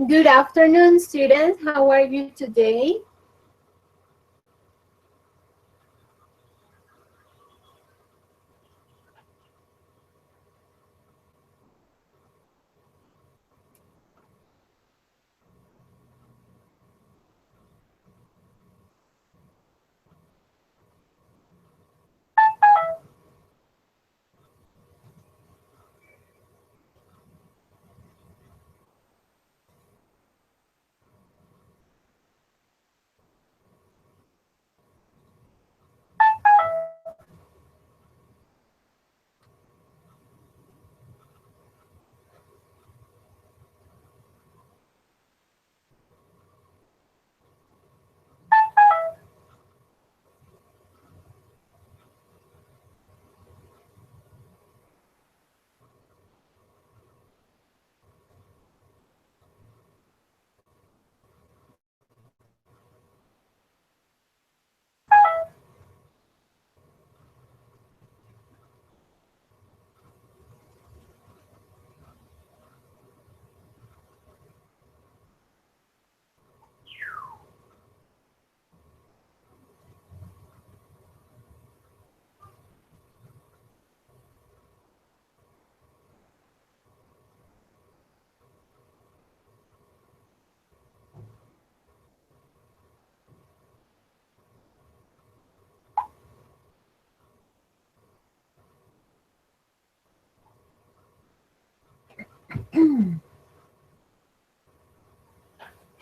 Good afternoon, students. How are you today?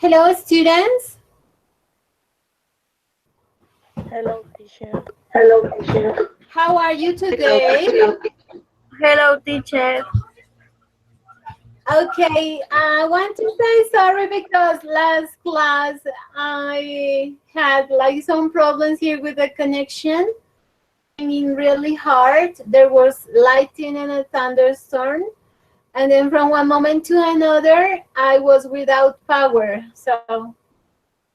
Hello, students. Hello, teacher. Hello, teacher. How are you Hello, today? teacher. Hello, teacher. Okay, I want to say sorry because last class I had like some problems here with the connection. I mean, really hard. There was lightning and a thunderstorm. And then from one moment to another, I was without power. So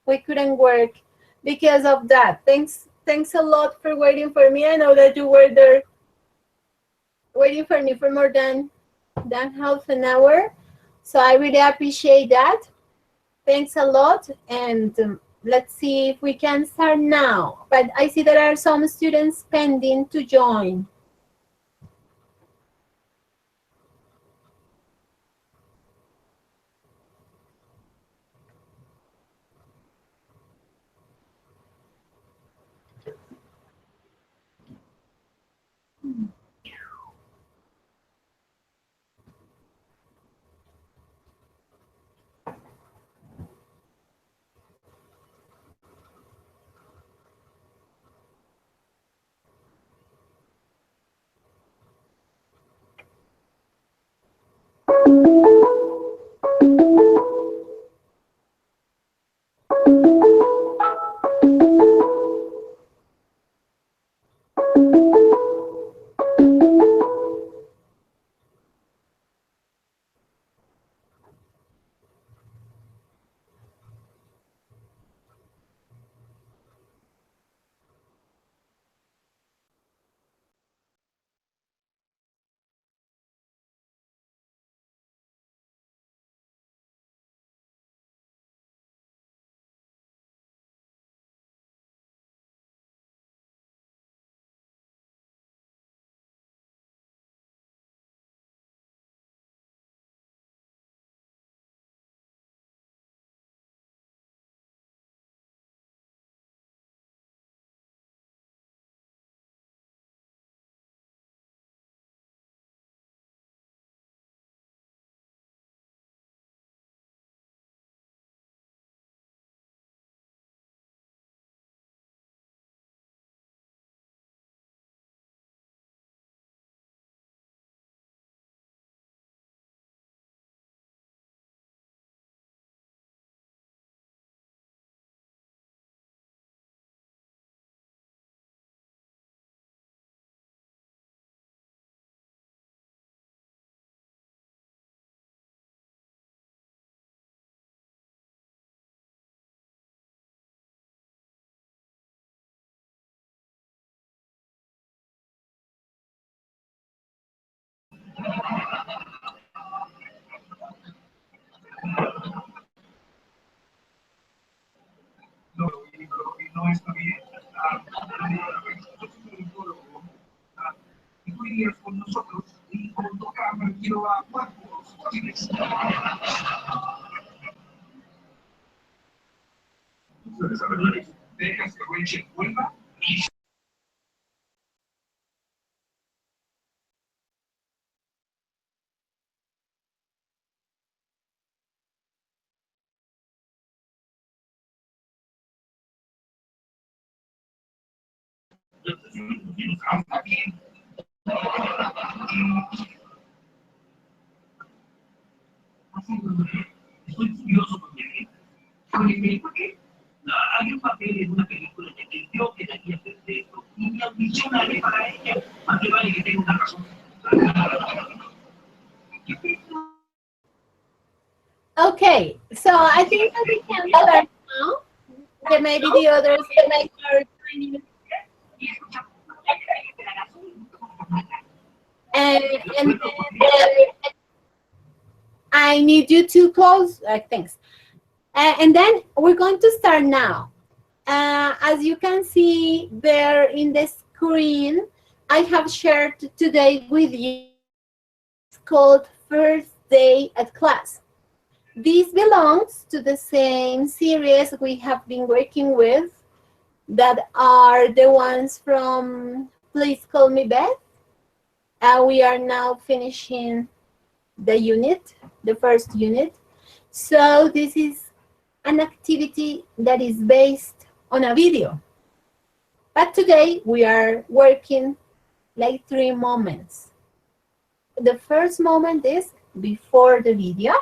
we couldn't work because of that. Thanks a lot for waiting for me. I know that you were there waiting for me for more than half an hour. So I really appreciate that. Thanks a lot. And let's see if we can start now. But I see there are some students pending to join. Okay, so I think that we can start now. Then maybe the others can start joining. And then I need you to close. Thanks. And then we're going to start now. As you can see there in the screen, I have shared today with you. It's called First Day at Class. This belongs to the same series we have been working with that are the ones from Please Call Me Beth. We are now finishing the unit, the first unit. So this is an activity that is based on a video. But today we are working like 3 moments. The first moment is before the video.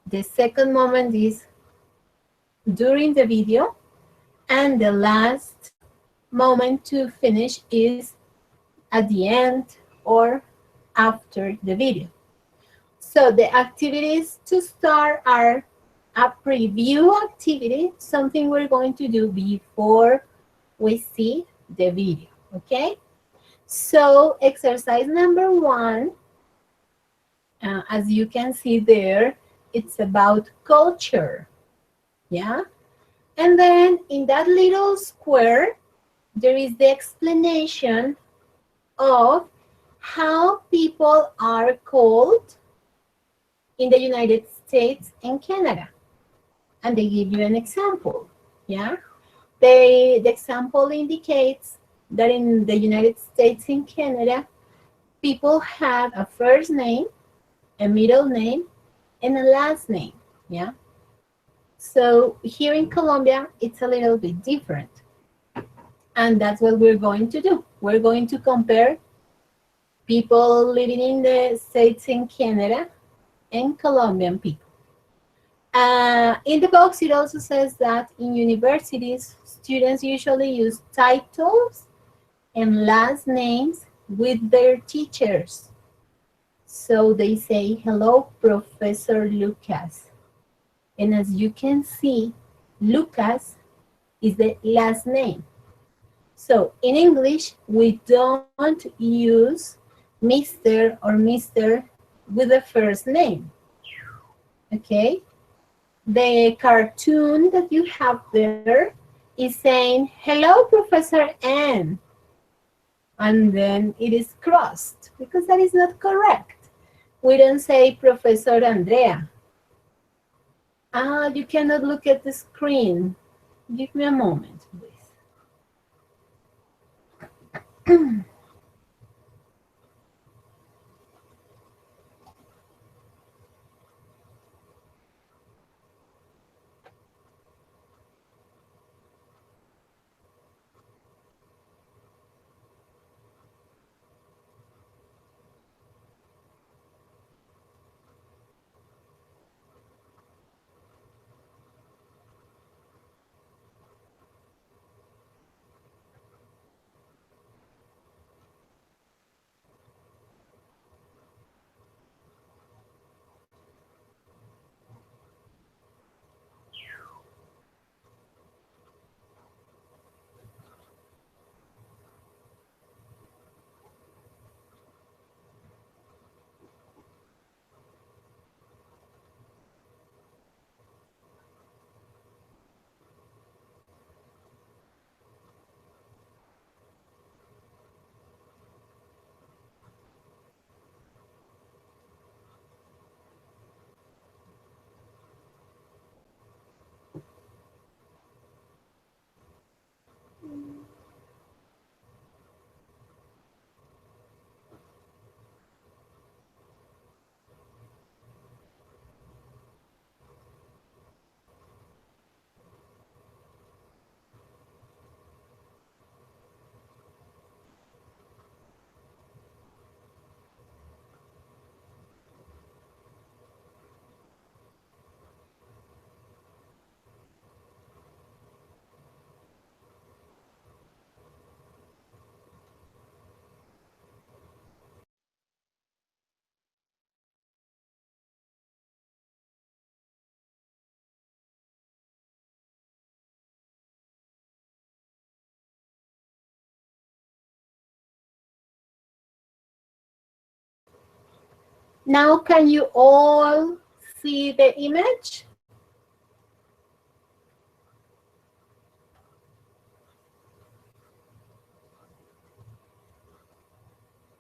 The second moment is during the video. And the last moment to finish is at the end or after the video. So the activities to start are a preview activity, something we're going to do before we see the video, okay? So exercise number 1, as you can see there, it's about culture, yeah? And then in that little square, there is the explanation of how people are called in the United States and Canada. And they give you an example, yeah? The example indicates that in the United States and Canada, people have a first name, a middle name, and a last name, yeah? So here in Colombia, it's a little bit different. And that's what we're going to do. We're going to compare people living in the States and Canada and Colombian people. In the box, it also says that in universities, students usually use titles and last names with their teachers. So they say, hello, Professor Lucas. And as you can see, Lucas is the last name. So in English, we don't use Mr. or Mr. with the first name. Okay? The cartoon that you have there is saying, hello, Professor N. And then it is crossed because that is not correct. We don't say Professor Andrea. You cannot look at the screen. Give me a moment, please. Now can you all see the image?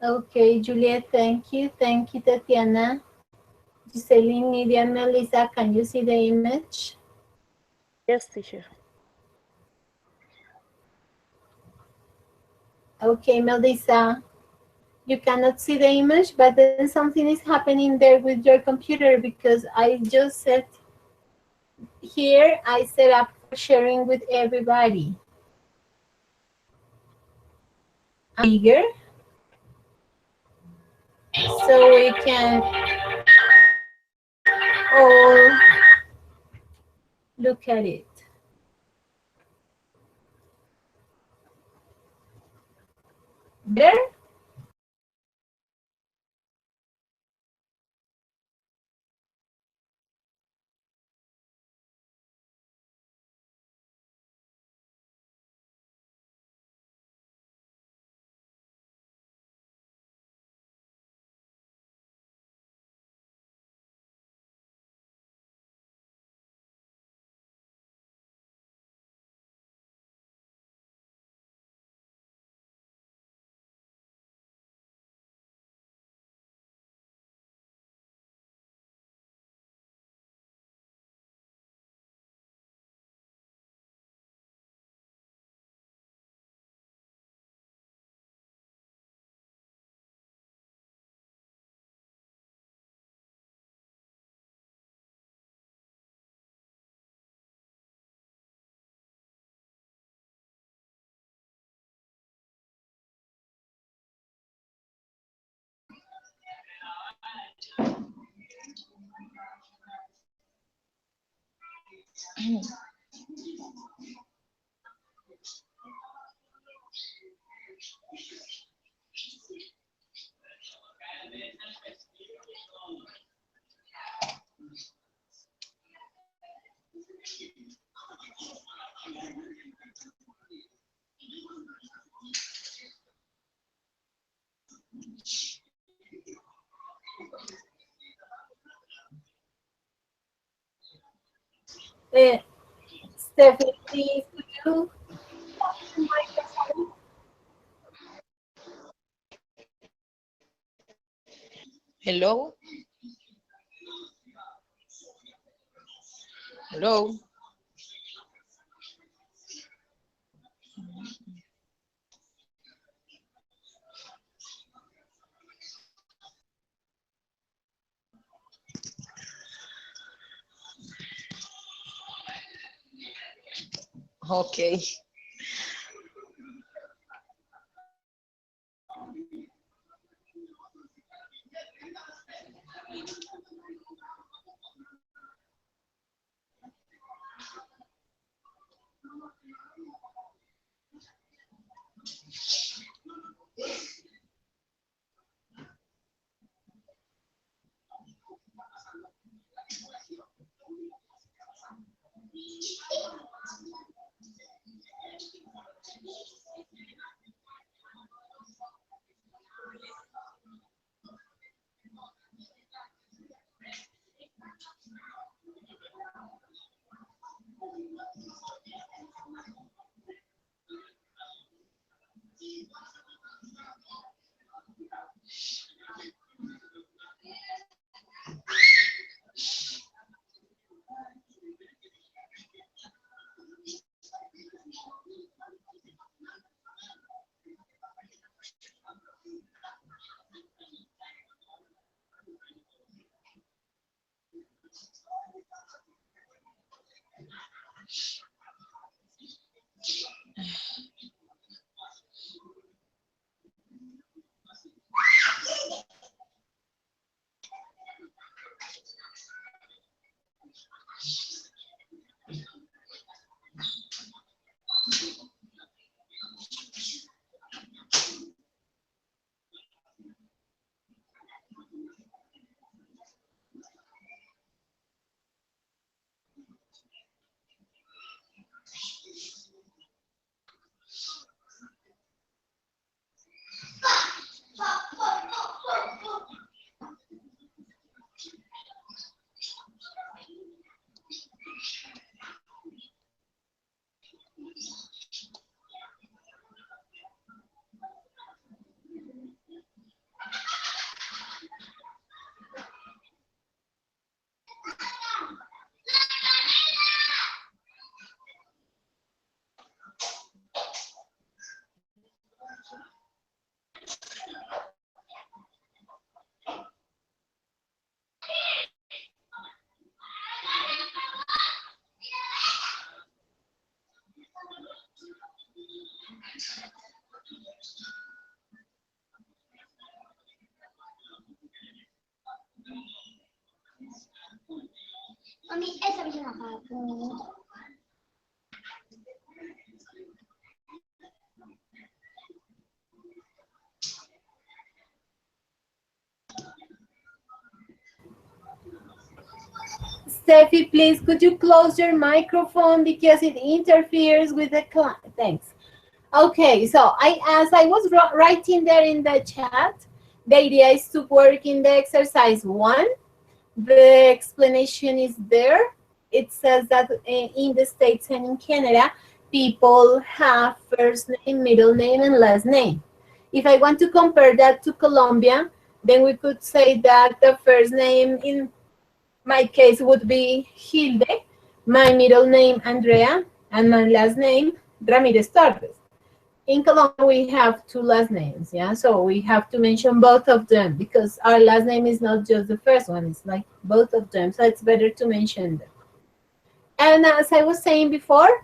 Okay, Juliet, thank you. Thank you, Tatiana. Giseline, Nidia, Melissa, can you see the image? Yes, teacher. Okay, Melissa, you cannot see the image, but then something is happening there with your computer because I just set here, I set up for sharing with everybody. Bigger, so we can all look at it. Better? Stephanie, please, could you Hello? Hello? Okay. Steffi, please, could you close your microphone because it interferes with the class? Thanks. Okay, so as I was writing there in the chat, the idea is to work in the exercise 1. The explanation is there. It says that in the States and in Canada, people have first name, middle name, and last name. If I want to compare that to Colombia, then we could say that the first name in my case would be Hilde, my middle name Andrea, and my last name Ramirez Torres. In Colombia, we have 2 last names, yeah? So we have to mention both of them because our last name is not just the first one, it's like both of them. So it's better to mention them. And as I was saying before,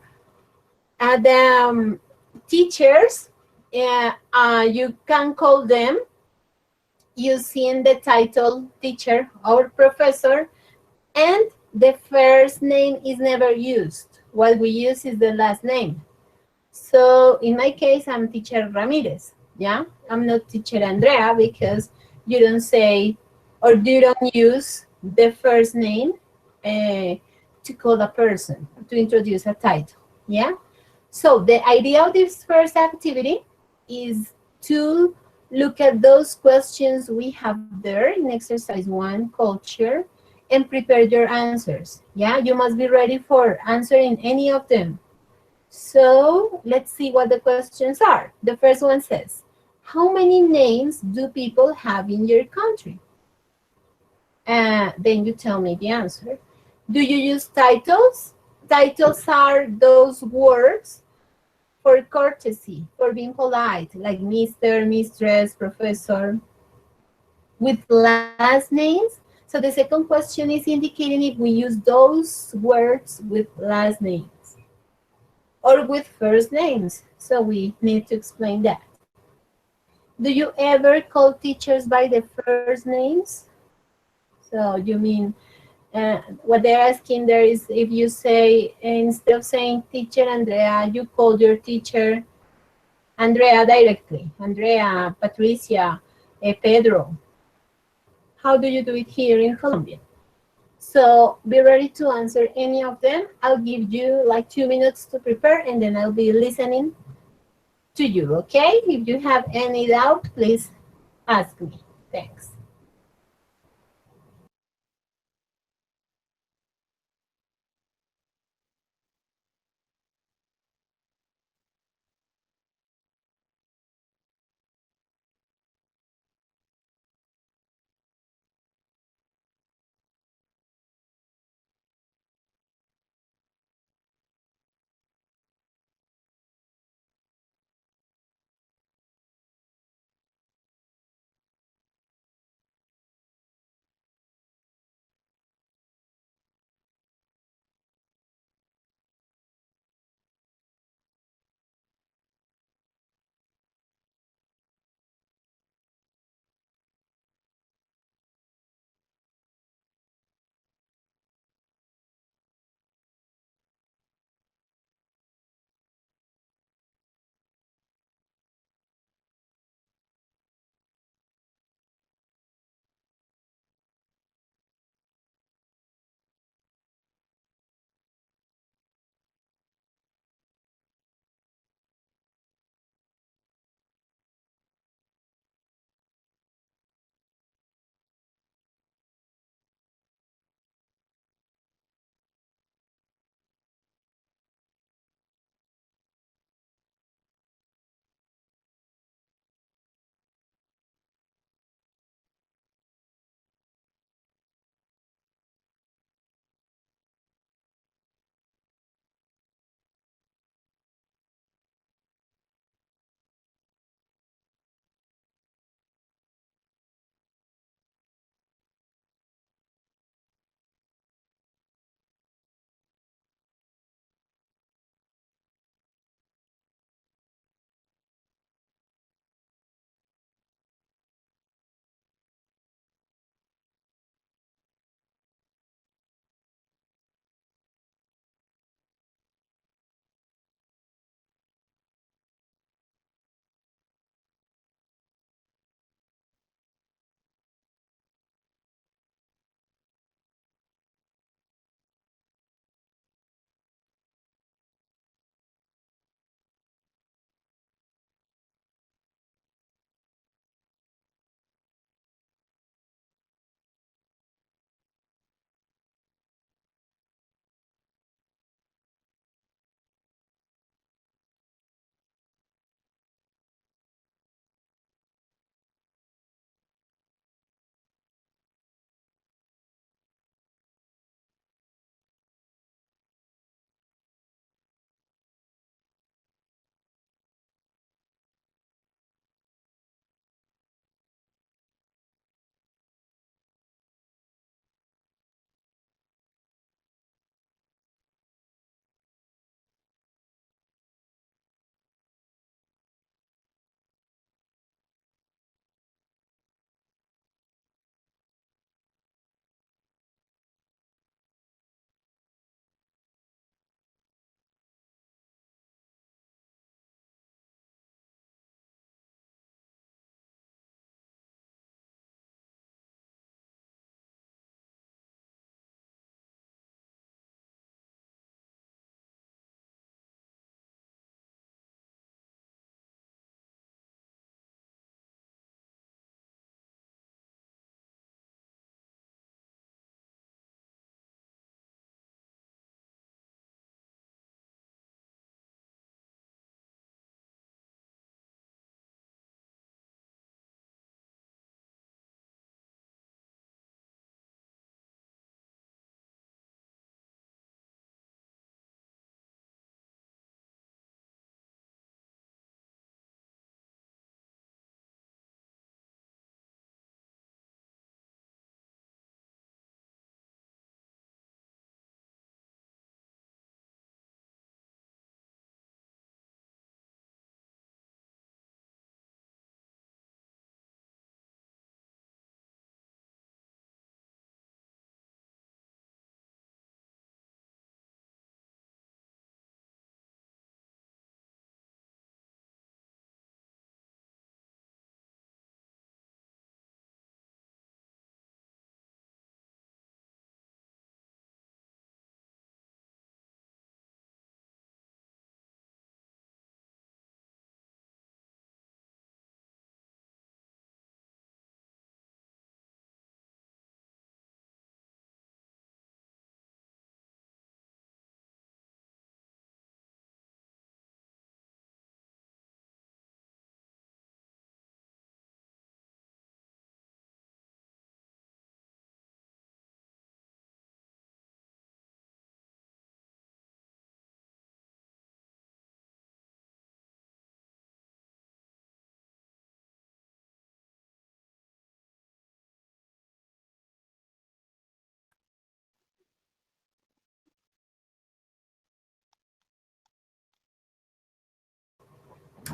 the teachers, you can call them using the title teacher or professor, and the first name is never used. What we use is the last name. So in my case, I'm teacher Ramirez, yeah? I'm not teacher Andrea because you don't say, or you don't use the first name to call a person, to introduce a title, yeah? So the idea of this first activity is to look at those questions we have there in exercise 1, culture, and prepare your answers, yeah? You must be ready for answering any of them. So let's see what the questions are. The first one says, how many names do people have in your country? Then you tell me the answer. Do you use titles? Titles are those words for courtesy, for being polite, like Mr., Mistress, Professor, with last names. So the second question is indicating if we use those words with last names or with first names. So we need to explain that. Do you ever call teachers by the first names? So you mean, what they're asking there is if you say, instead of saying teacher Andrea, you call your teacher Andrea directly. Andrea, Patricia, Pedro. How do you do it here in Colombia? So be ready to answer any of them. I'll give you like 2 minutes to prepare and then I'll be listening to you, okay? If you have any doubt, please ask me. Thanks.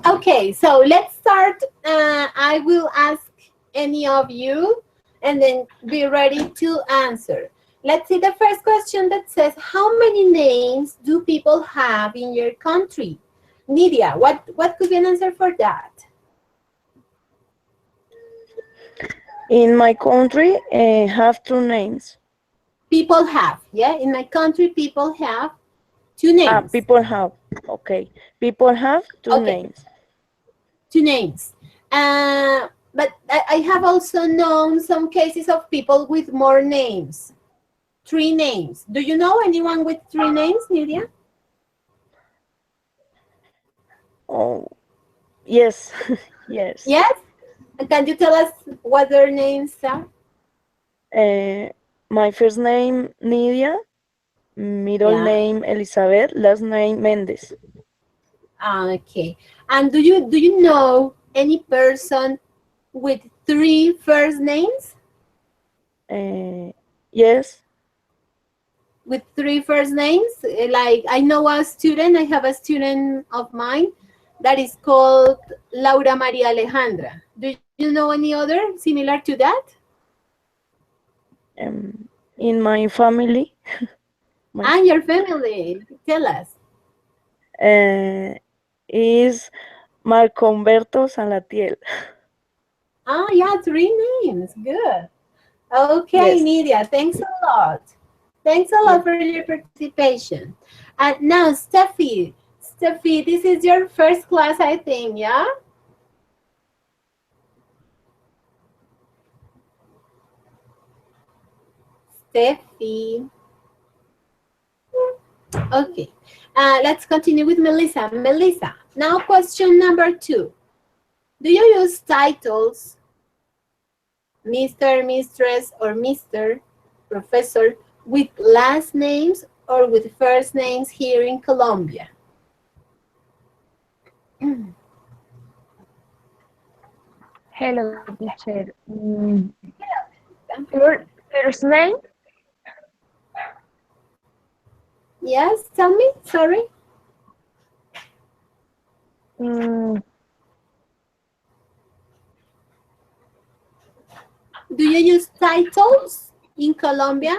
Okay, so let's start. I will ask any of you and then be ready to answer. Let's see the first question that says, how many names do people have in your country? Nidia, what could be an answer for that? In my country, have two names. People have, yeah? In my country, people have two names. People have. Okay. People have two Okay. names. Two names. But I have also known some cases of people with more names. Three names. Do you know anyone with three names, Nidia? Oh, yes. Yes. Yes? Can you tell us what their names are? My first name, Nidia. Middle Yeah. name, Elizabeth. Last name, Mendes. Okay. And do you know any person with three first names? Yes. With three first names? Like I know a student, I have a student of mine that is called Laura Maria Alejandra. Do you know any other similar to that? In my family, And your family, tell us. is Marco Humberto Salatiel. Yeah, three names. Good. Okay, Yes. Nidia, thanks a lot. Thanks a lot for your participation. And now, Steffi, this is your first class, I think, yeah? Steffi. Okay. Let's continue with Melissa. Melissa, now question number 2. Do you use titles, Mr., Mistress, or Mr., Professor, with last names or with first names here in Colombia? Hello, teacher. First name? Yes, tell me, sorry. Mm, Do you use titles in Colombia?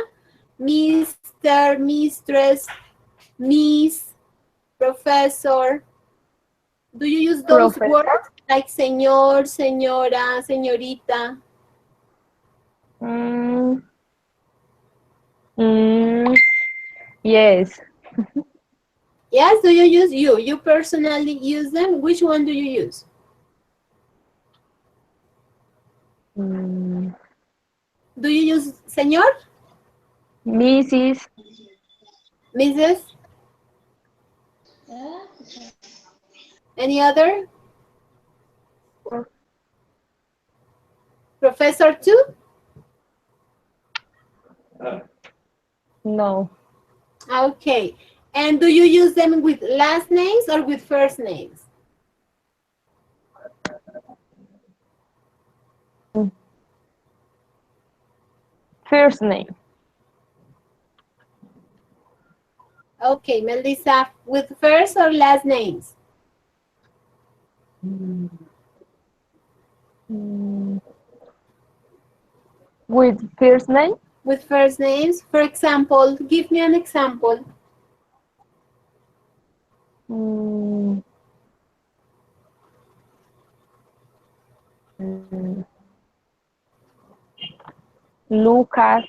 Mr., Mistress, Miss, Professor. Do you use those Professor? words like señor, señora, señorita? mm, mm, yes. Yes, do you use you? You personally use them? Which one do you use? Mm, Do you use señor, Mrs. Mrs.? Any other? Professor too? No. Okay. And do you use them with last names or with first names? First name. Okay, Melissa, with first or last names? With first name? With first names. For example, give me an example. Mm, mm, Lucas.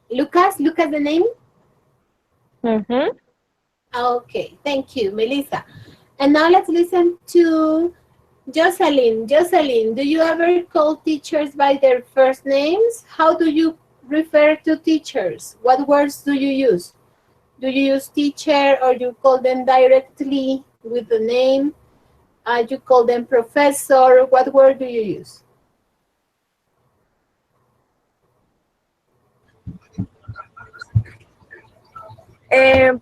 Lucas, Lucas the name? Mm-hmm. Okay, thank you, Melissa. And now let's listen to Jocelyn. Jocelyn, do you ever call teachers by their first names? How do you refer to teachers? What words do you use? Do you use teacher or you call them directly with the name? You call them professor? What word do you use?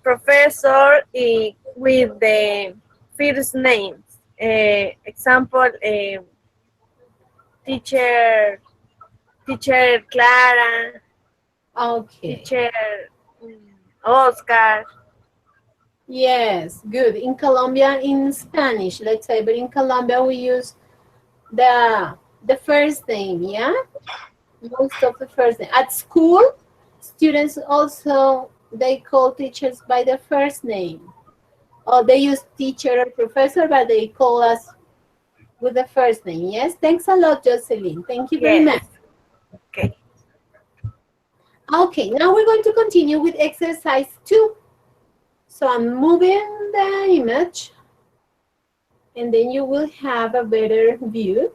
Professor with the first names. Example, teacher Clara, Okay. teacher Oscar. Yes, good. In Colombia, in Spanish, let's say, but in Colombia we use the first name, yeah? Most of the first name. At school, students also, they call teachers by the first name. Or they use teacher or professor, but they call us with the first name. Yes, thanks a lot, Jocelyn. Thank you very much. Yes. Okay. Okay, now we're going to continue with exercise 2. So I'm moving the image, and then you will have a better view.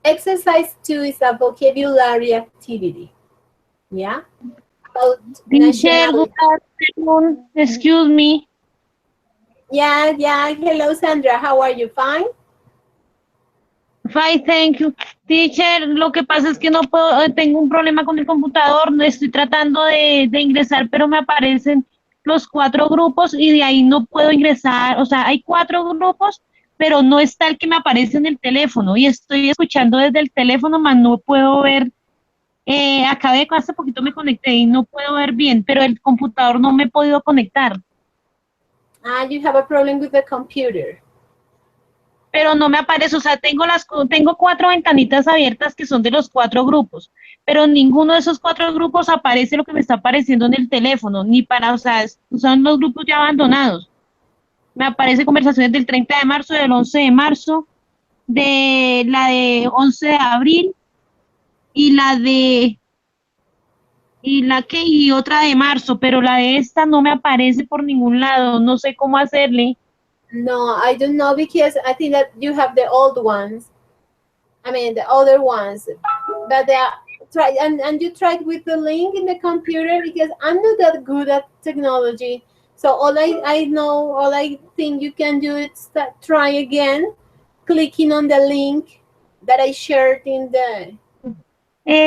Exercise 2 is a vocabulary activity. Yeah? About Teacher, nationality. good afternoon. Excuse me. Yeah. Hello, Sandra. How are you? Fine? Fine, thank you. Teacher, lo que pasa es que no puedo, tengo un problema con el computador, no estoy tratando de ingresar, pero me aparecen los 4 grupos y de ahí no puedo ingresar. O sea, hay 4 grupos, pero no está el que me aparece en el teléfono y estoy escuchando desde el teléfono, más no puedo ver. Hace poquito me conecté y no puedo ver bien, pero el computador no me he podido conectar. You have a problem with the computer. Pero no me aparece, o sea, tengo 4 ventanitas abiertas que son de los 4 grupos, pero ninguno de esos 4 grupos aparece lo que me está apareciendo en el teléfono, ni para, o sea, son los grupos ya abandonados. Me aparece conversaciones del 30 de marzo, del 11 de marzo, de la de 11 de abril y y otra de marzo, pero la de esta no me aparece por ningún lado, no sé cómo hacerle. No, I don't know, because I think that you have the old ones. I mean, the other ones. But try and you tried with the link in the computer, because I'm not that good at technology. So all I think you can do is try again, clicking on the link that I shared in the.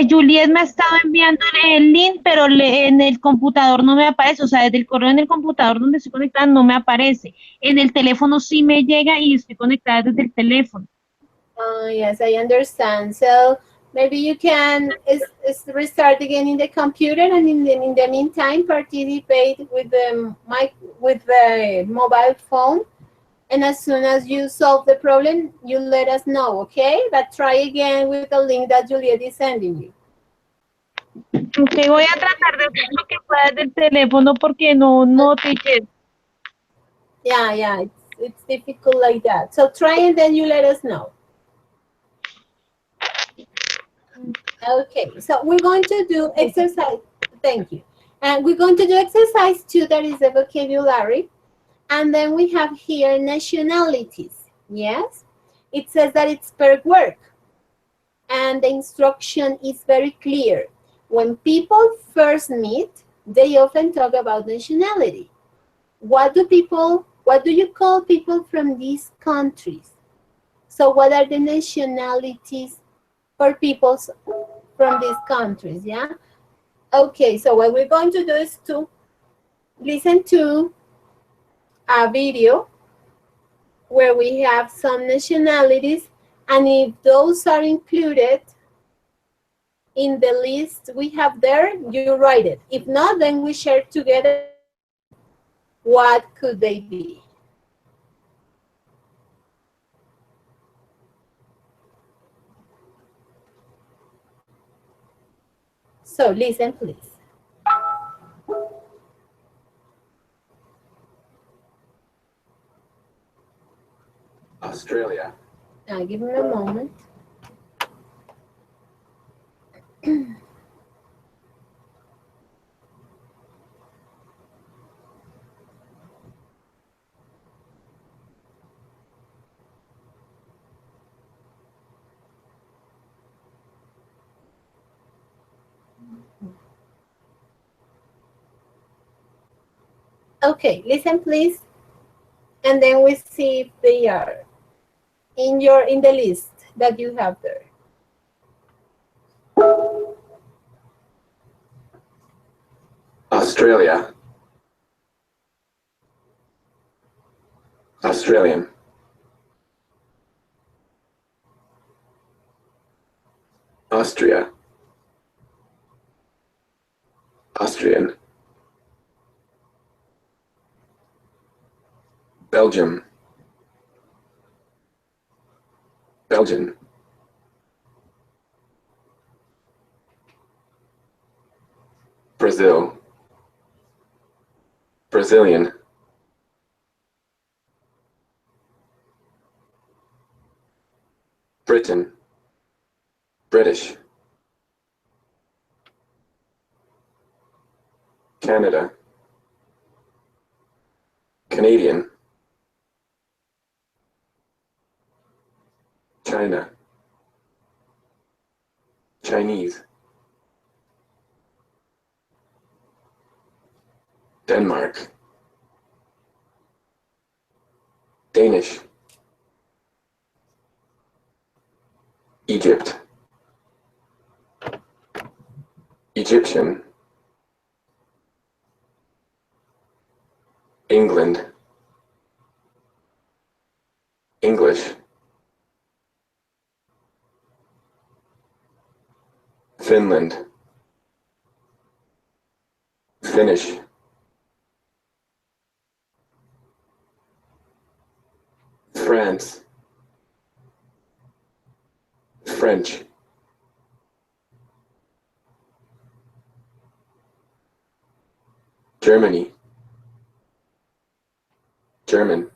Juliet me ha estado enviando el link, pero en el computador no me aparece, o sea, desde el correo en el computador donde estoy conectada no me aparece. En el teléfono sí me llega y estoy conectada desde el teléfono. Yes, I understand. So maybe you can restart again in the computer, and in the meantime participate with the mobile phone. And as soon as you solve the problem, you let us know, okay? But try again with the link that Juliet is sending you. Ok, voy a tratar de hacer lo que pueda desde el teléfono porque no, teacher. Yeah, it's difficult like that. So try, and then you let us know. Okay, so we're going to do exercise. Thank you. And we're going to do exercise 2, that is the vocabulary. And then we have here nationalities. Yes, it says that it's per work, and the instruction is very clear. When people first meet, they often talk about nationality. What do you call people from these countries? So what are the nationalities for people from these countries? Yeah. Okay, so what we're going to do is to listen to a video where we have some nationalities, and if those are included in the list we have there, you write it. If not, then we share together what could they be. So listen, please. Australia, Give me a moment. Okay, listen, please, and then we see if they are in the list that you have there. Australia, Australian, Austria, Austrian, Belgium. Belgian. Brazil. Brazilian. Britain. British. Canada. Canadian. China. Chinese. Denmark. Danish. Egypt. Egyptian. England. English. Finland. Finnish. France. French. Germany. German.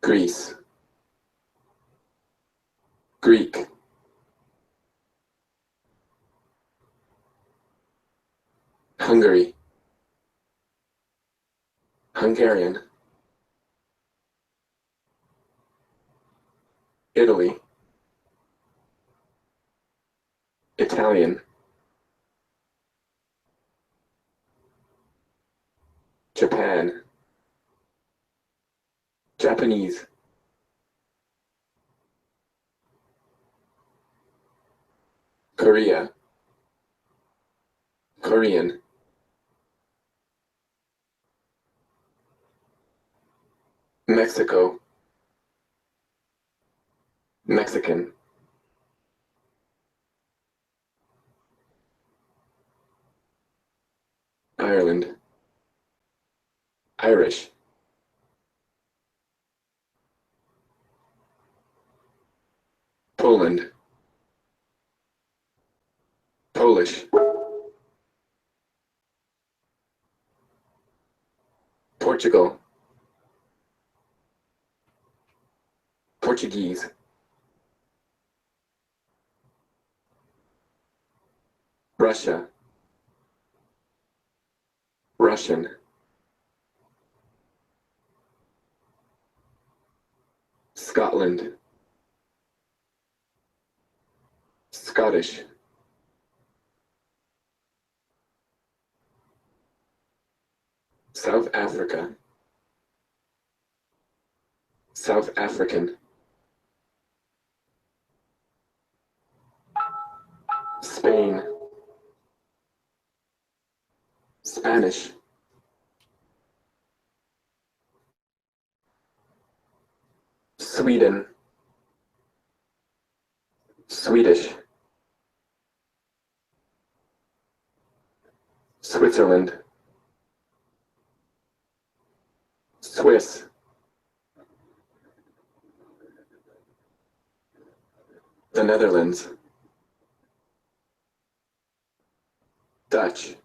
Greece. Greek. Hungary. Hungarian. Italy. Italian. Japan. Japanese. Korea. Korean. Mexico. Mexican. Ireland. Irish. Poland. Polish. Portugal. Portuguese. Russia. Russian. Scotland. Scottish. South Africa. South African. Spain. Spanish. Sweden. Swedish. Switzerland. Swiss. The Netherlands. Dutch.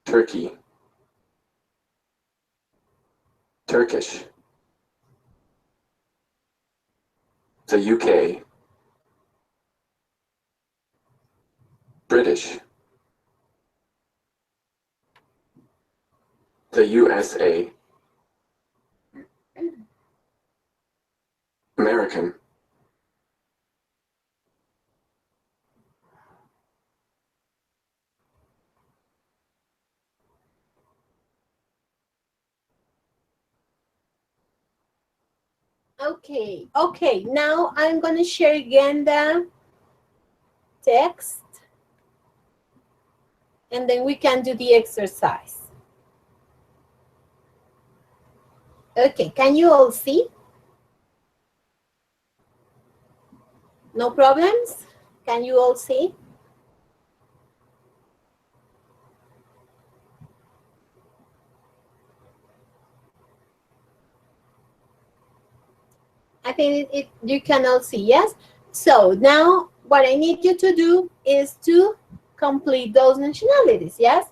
Turkey. Turkish. The UK. British. The USA. American. Okay, now I'm going to share again the text, and then we can do the exercise. Okay, can you all see? No problems? Can you all see? I think you can all see, yes? So now what I need you to do is to complete those nationalities, yes?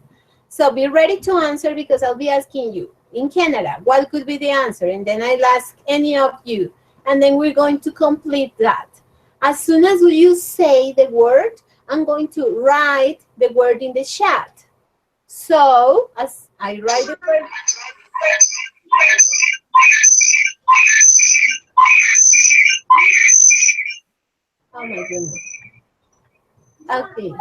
So be ready to answer because I'll be asking you, in Canada, what could be the answer? And then I'll ask any of you. And then we're going to complete that. As soon as you say the word, I'm going to write the word in the chat. So as I write the word, oh my goodness. Okay.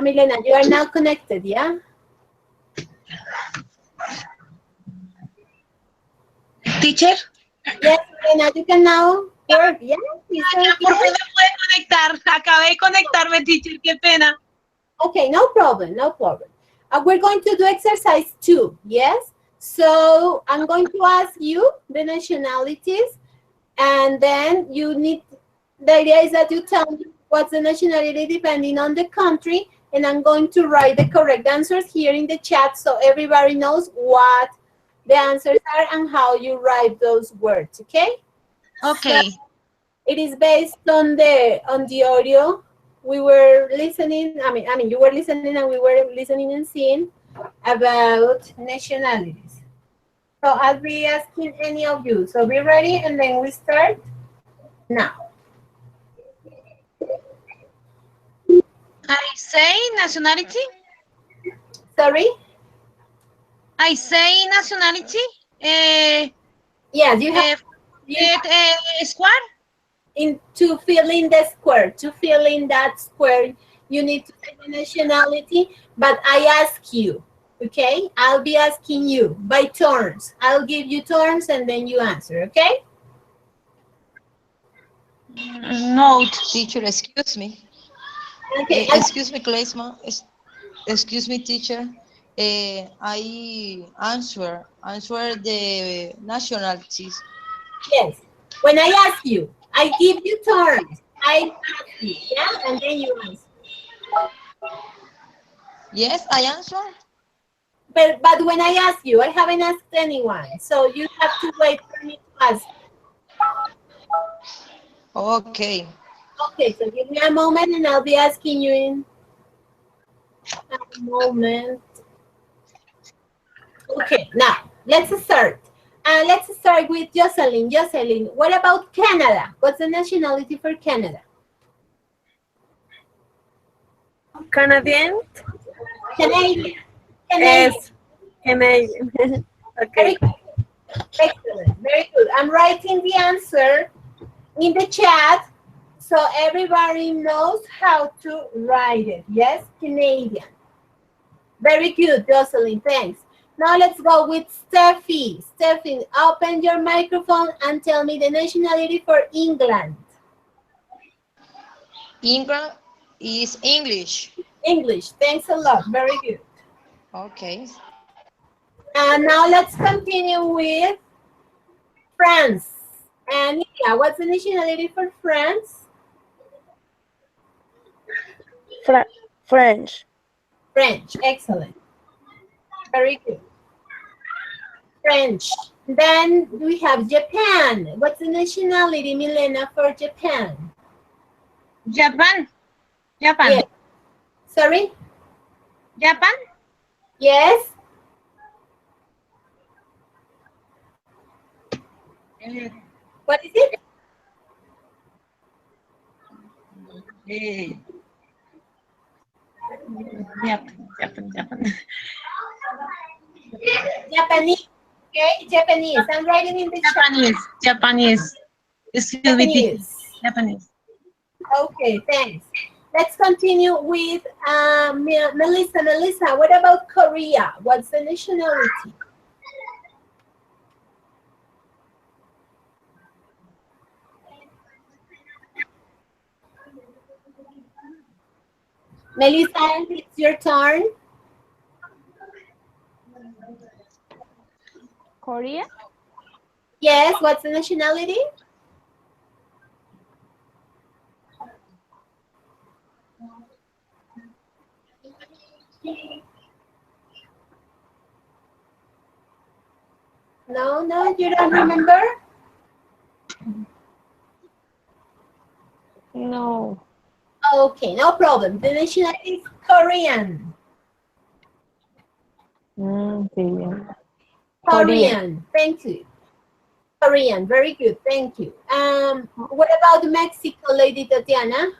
Milena, you are now connected, yeah? Teacher, Yes, Milena, you can now work, yeah? por fin me pude conectar. Acabé de conectarme, teacher, qué pena. Okay, no problem, no problem. We're going to do exercise 2, yes? So I'm going to ask you the nationalities, and then you need, the idea is that you tell me what's the nationality depending on the country, and I'm going to write the correct answers here in the chat so everybody knows what the answers are and how you write those words, okay? Okay. So it is based on the audio. We were listening, I mean, you were listening and we were listening and seeing about nationalities. So I'll be asking any of you. So be ready and then we start now. I say nationality. Sorry? I say nationality. Yes, you have Square. to fill in the square. To fill in that square, you need to say the nationality, but I ask you, okay? I'll be asking you by turns. I'll give you turns and then you answer, okay? Note. Teacher, excuse me. Okay. Excuse me, Kleisma. Excuse me, teacher. I answer the nationalities. Yes. When I ask you, I give you turns. I ask you, yeah, and then you answer. Yes, I answer. But when I ask you, I haven't asked anyone, so you have to wait for me to ask. Okay. Okay, so give me a moment and I'll be asking you in a moment. Okay, now let's start. Let's start with Jocelyn. Jocelyn, what about Canada? What's the nationality for Canada? Canadian. Canadian. Yes. Canadian. Okay. Very good. Excellent. Very good. I'm writing the answer in the chat so everybody knows how to write it. Yes, Canadian. Very good, Jocelyn. Thanks. Now let's go with Steffi. Steffi, open your microphone and tell me the nationality for England. England is English. English. Thanks a lot. Very good. Okay. And now let's continue with France. And yeah, what's the nationality for France? French. French. Excellent. Very good. French. Then we have Japan. What's the nationality, Milena, for Japan? Japan. Yes. Sorry? Japan. Yes? What is it? Japan. Japanese. Okay, Japanese. I'm writing in the chat. Japanese. Excuse me. Japanese. Okay, thanks. Let's continue with Melissa. Melissa, what about Korea? What's the nationality? Melissa, it's your turn. Korea? Yes, what's the nationality? No, you don't remember? No. Okay, no problem. The nationality is Korean. Sí. Korean. Thank you. Korean. Very good. Thank you. What about Mexico, Lady Tatiana?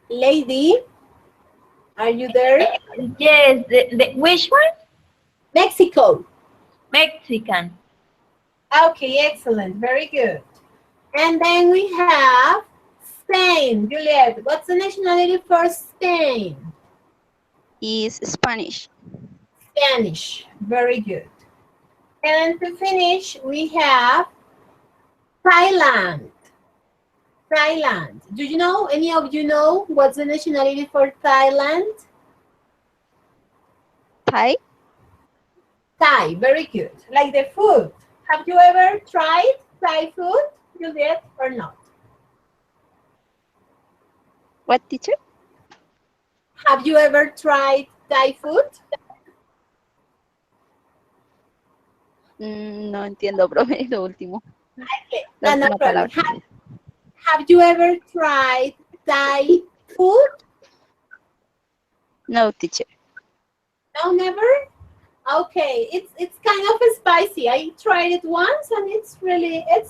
Lady, are you there? Yes, which one? Mexico. Mexican. Okay, excellent. Very good. And then we have Spain. Juliet, what's the nationality for Spain? Is Spanish. Spanish. Very good. And to finish, we have Thailand. Thailand. Do you know, any of you know what's the nationality for Thailand? Thai. Thai. Very good. Like the food. Have you ever tried Thai food, Juliet, or not? What, teacher? Have you ever tried Thai food? No entiendo, profe, lo último. Okay. La No última problem. palabra. Have you ever tried Thai food? No, teacher. No, never? Okay, it's kind of spicy. I tried it once and it's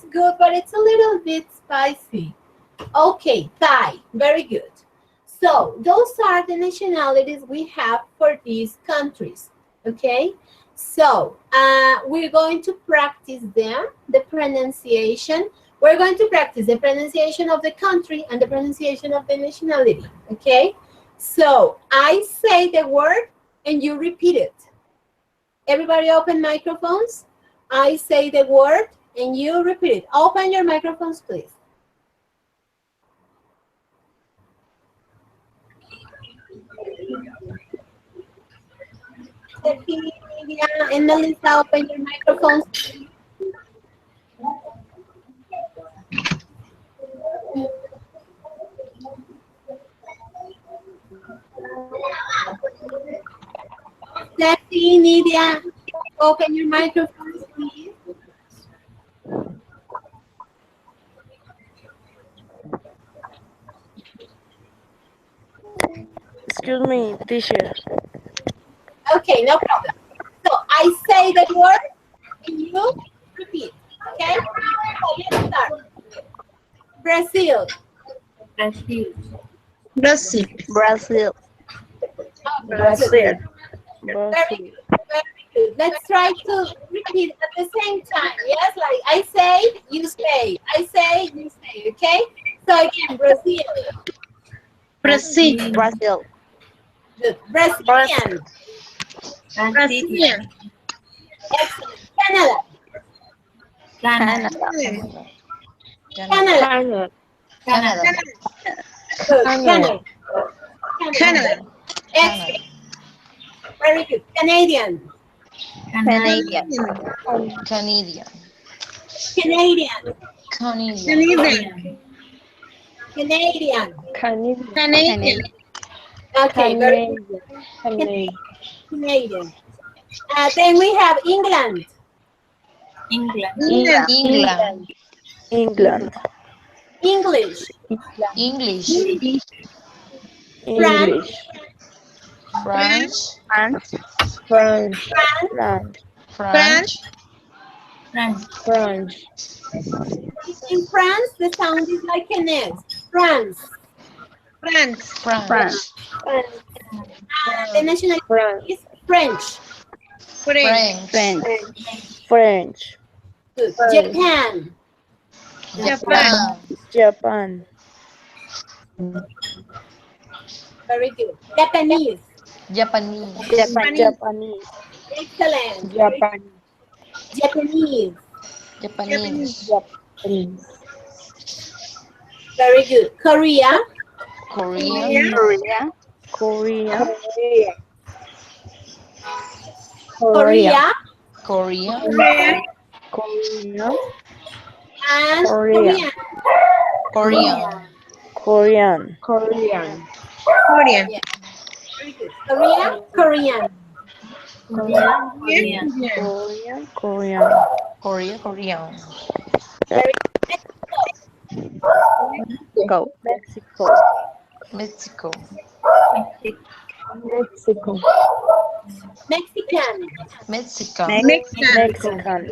good, but it's a little bit spicy. Okay, Thai, very good. So those are the nationalities we have for these countries, okay? So we're going to practice them, the pronunciation. We're going to practice the pronunciation of the country and the pronunciation of the nationality, okay? So I say the word and you repeat it. Everybody open microphones. I say the word and you repeat it. Open your microphones, please. Media and Melissa, open your microphones. Steffi, Nidia, open your microphones, please. Excuse me, teacher. Okay, no problem. So I say the word and you repeat, okay? So let's start. Brazil. Brazil. Brazil. Brazil. Brazil. Brazil. Very good. Let's try to repeat at the same time. Yes, like I say, you say. I say, you say. Okay. So again, Brazil. Brazil. Brazil. Good. Brazilian. Brazilian. Excellent. Canada. Canada. Canada. Canada. Good. Canada. Canada. Excellent. Very good. Canadian. Canadian. Canadian. Canadian. Canadian. Canadian. Canadian. Canadian. Okay. Very good. Canadian. Canadian. Then we have England. England. England. England. English. English. English. French. France. French. France. France. French. French. In France, the sound is like an S. France. France. France. The nationality France. is French. French. French. French. Good. French. Japan. Japan. Japan. Very good. Japanese. Japanese. Japanese. Excellent. Japan. Japanese. Japanese. Japanese. Very good. Korea. Korean. Korea. Korea. Korea. Korean. Korea. And Korea. Korean. Korean. Korean. Korean. Korean. Very good. Korea. Korean. Korean. Korean. Korea, Korean. Mexico. Mexico. Mexico. Mexico. Mexican. Mexican. Mexican.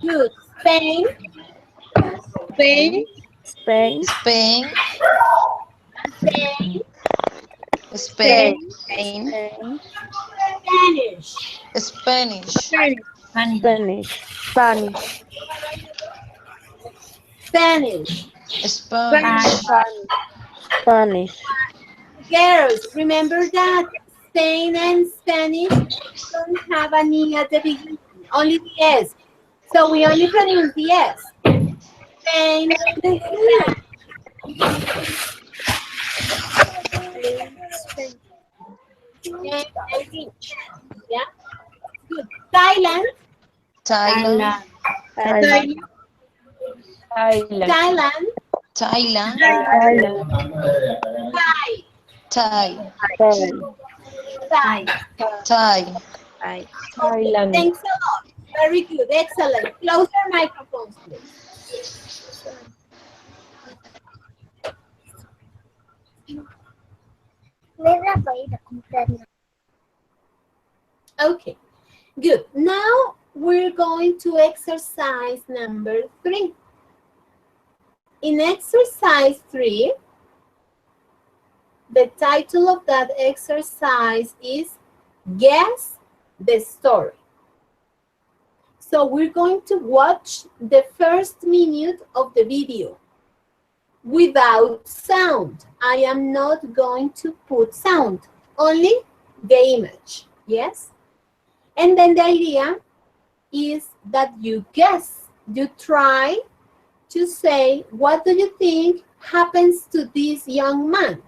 Good. Spain. Spain. Spain. Spain. Spain. Spain. Spanish. Spanish. Spanish. Spanish. Spanish. Spanish. Spanish. Girls, remember that Spain and Spanish don't have an E at the beginning, only the S. So we only pronounce the S. Spain and the E. Yeah, good. Thailand. Thailand. Thailand. Thailand. Thailand. Thai. Thai. Thai. Thai. Thailand. Thanks a lot. Very good. Excellent. Close your microphones, please. Okay, good. Now we're going to exercise number 3. In exercise 3, the title of that exercise is Guess the Story. So we're going to watch the first minute of the video without sound. I am not going to put sound, only the image, yes? And then the idea is that you guess, you try to say, what do you think happens to this young man?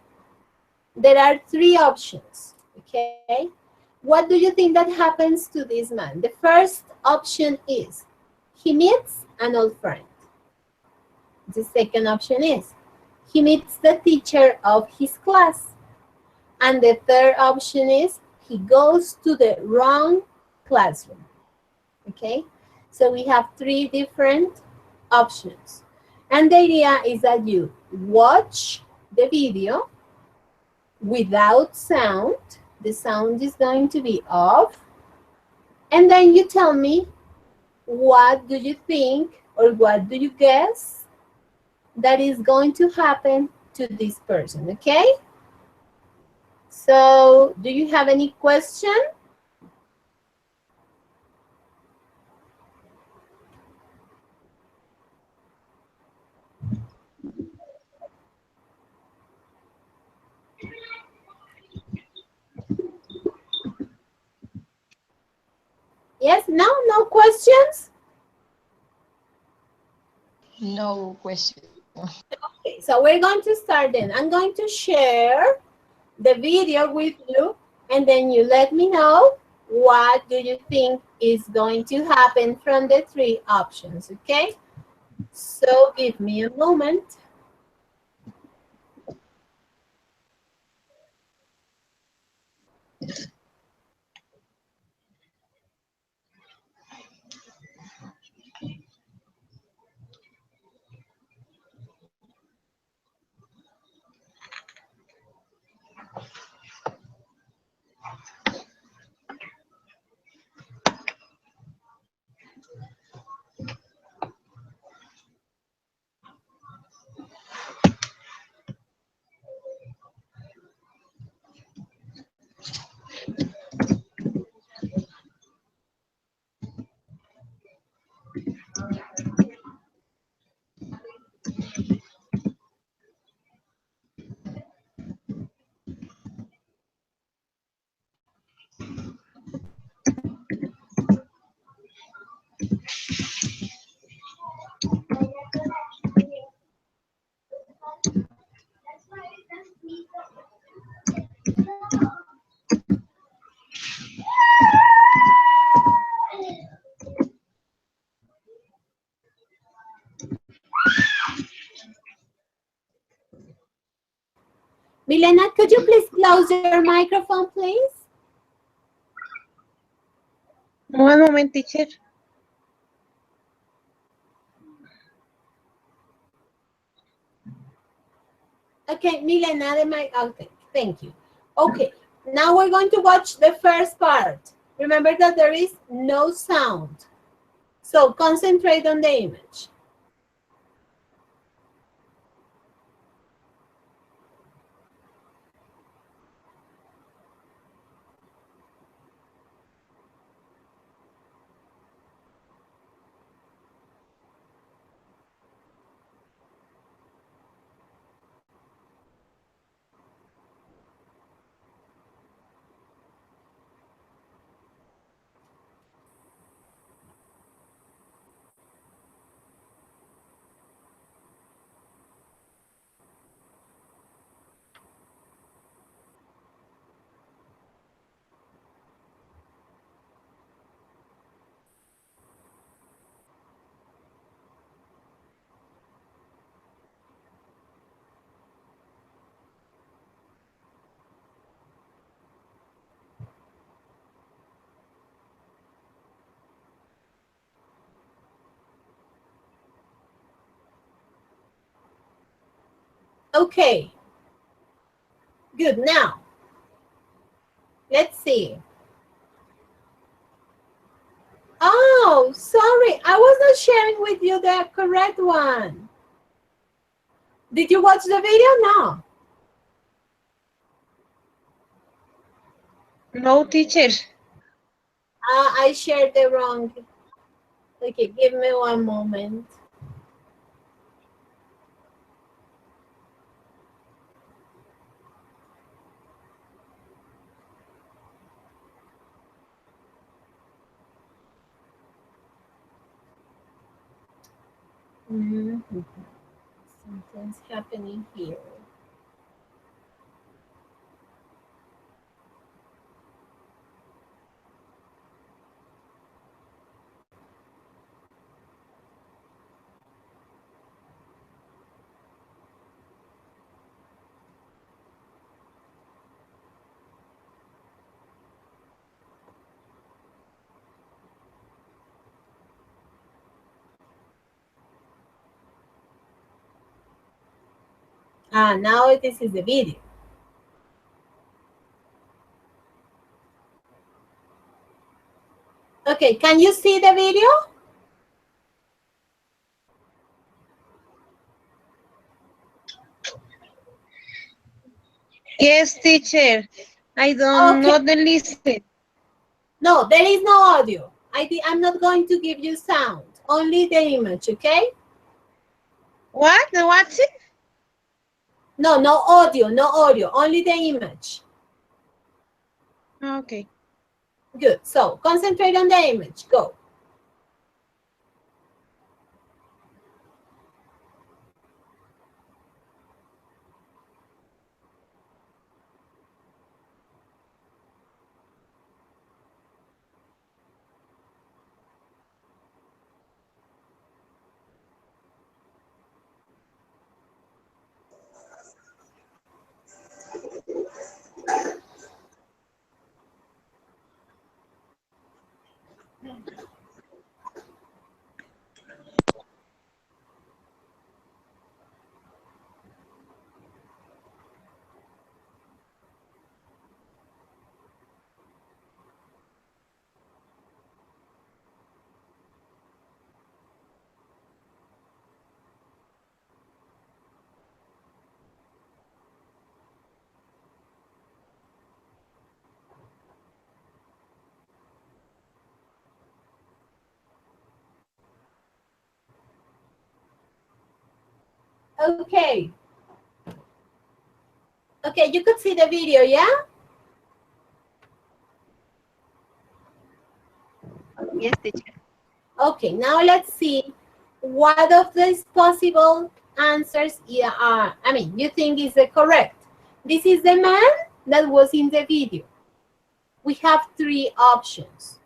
There are 3 options, okay? What do you think that happens to this man? The first option is, he meets an old friend. The second option is, he meets the teacher of his class. And the third option is, he goes to the wrong classroom, okay? So we have 3 different options. And the idea is that you watch the video without sound. The sound is going to be off. And then you tell me, what do you think or what do you guess that is going to happen to this person, okay? So, do you have any question? Yes, no questions? No question. Okay, so we're going to start then. I'm going to share the video with you, and then you let me know what do you think is going to happen from the 3 options, okay? So give me a moment. Milena, could you please close your microphone, please? One moment, teacher. Okay, Milena de my, okay, thank you. Okay, now we're going to watch the first part. Remember that there is no sound. So concentrate on the image. Okay, good. Now, let's see. Oh, sorry, I was not sharing with you the correct one. Did you watch the video? No. No, teacher. I shared the wrong. Okay, give me one moment. Something's happening here. Now this is the video. Okay, can you see the video? Yes, teacher. I don't know the listen. No, there is no audio. I'm not going to give you sound, only the image, okay? What? What's it? No, no audio, only the image. Okay. Good, so concentrate on the image, go. Okay. Okay, you could see the video, yeah? Yes, teacher. Okay, now let's see what of these possible answers you think is the correct. This is the man that was in the video. We have three options.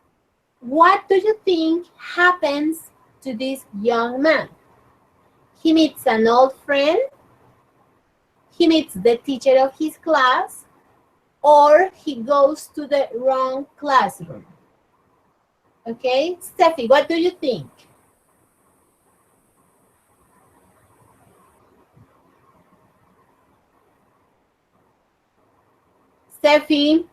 What do you think happens to this young man? He meets an old friend, he meets the teacher of his class, or he goes to the wrong classroom. Okay, Steffi, what do you think? Steffi?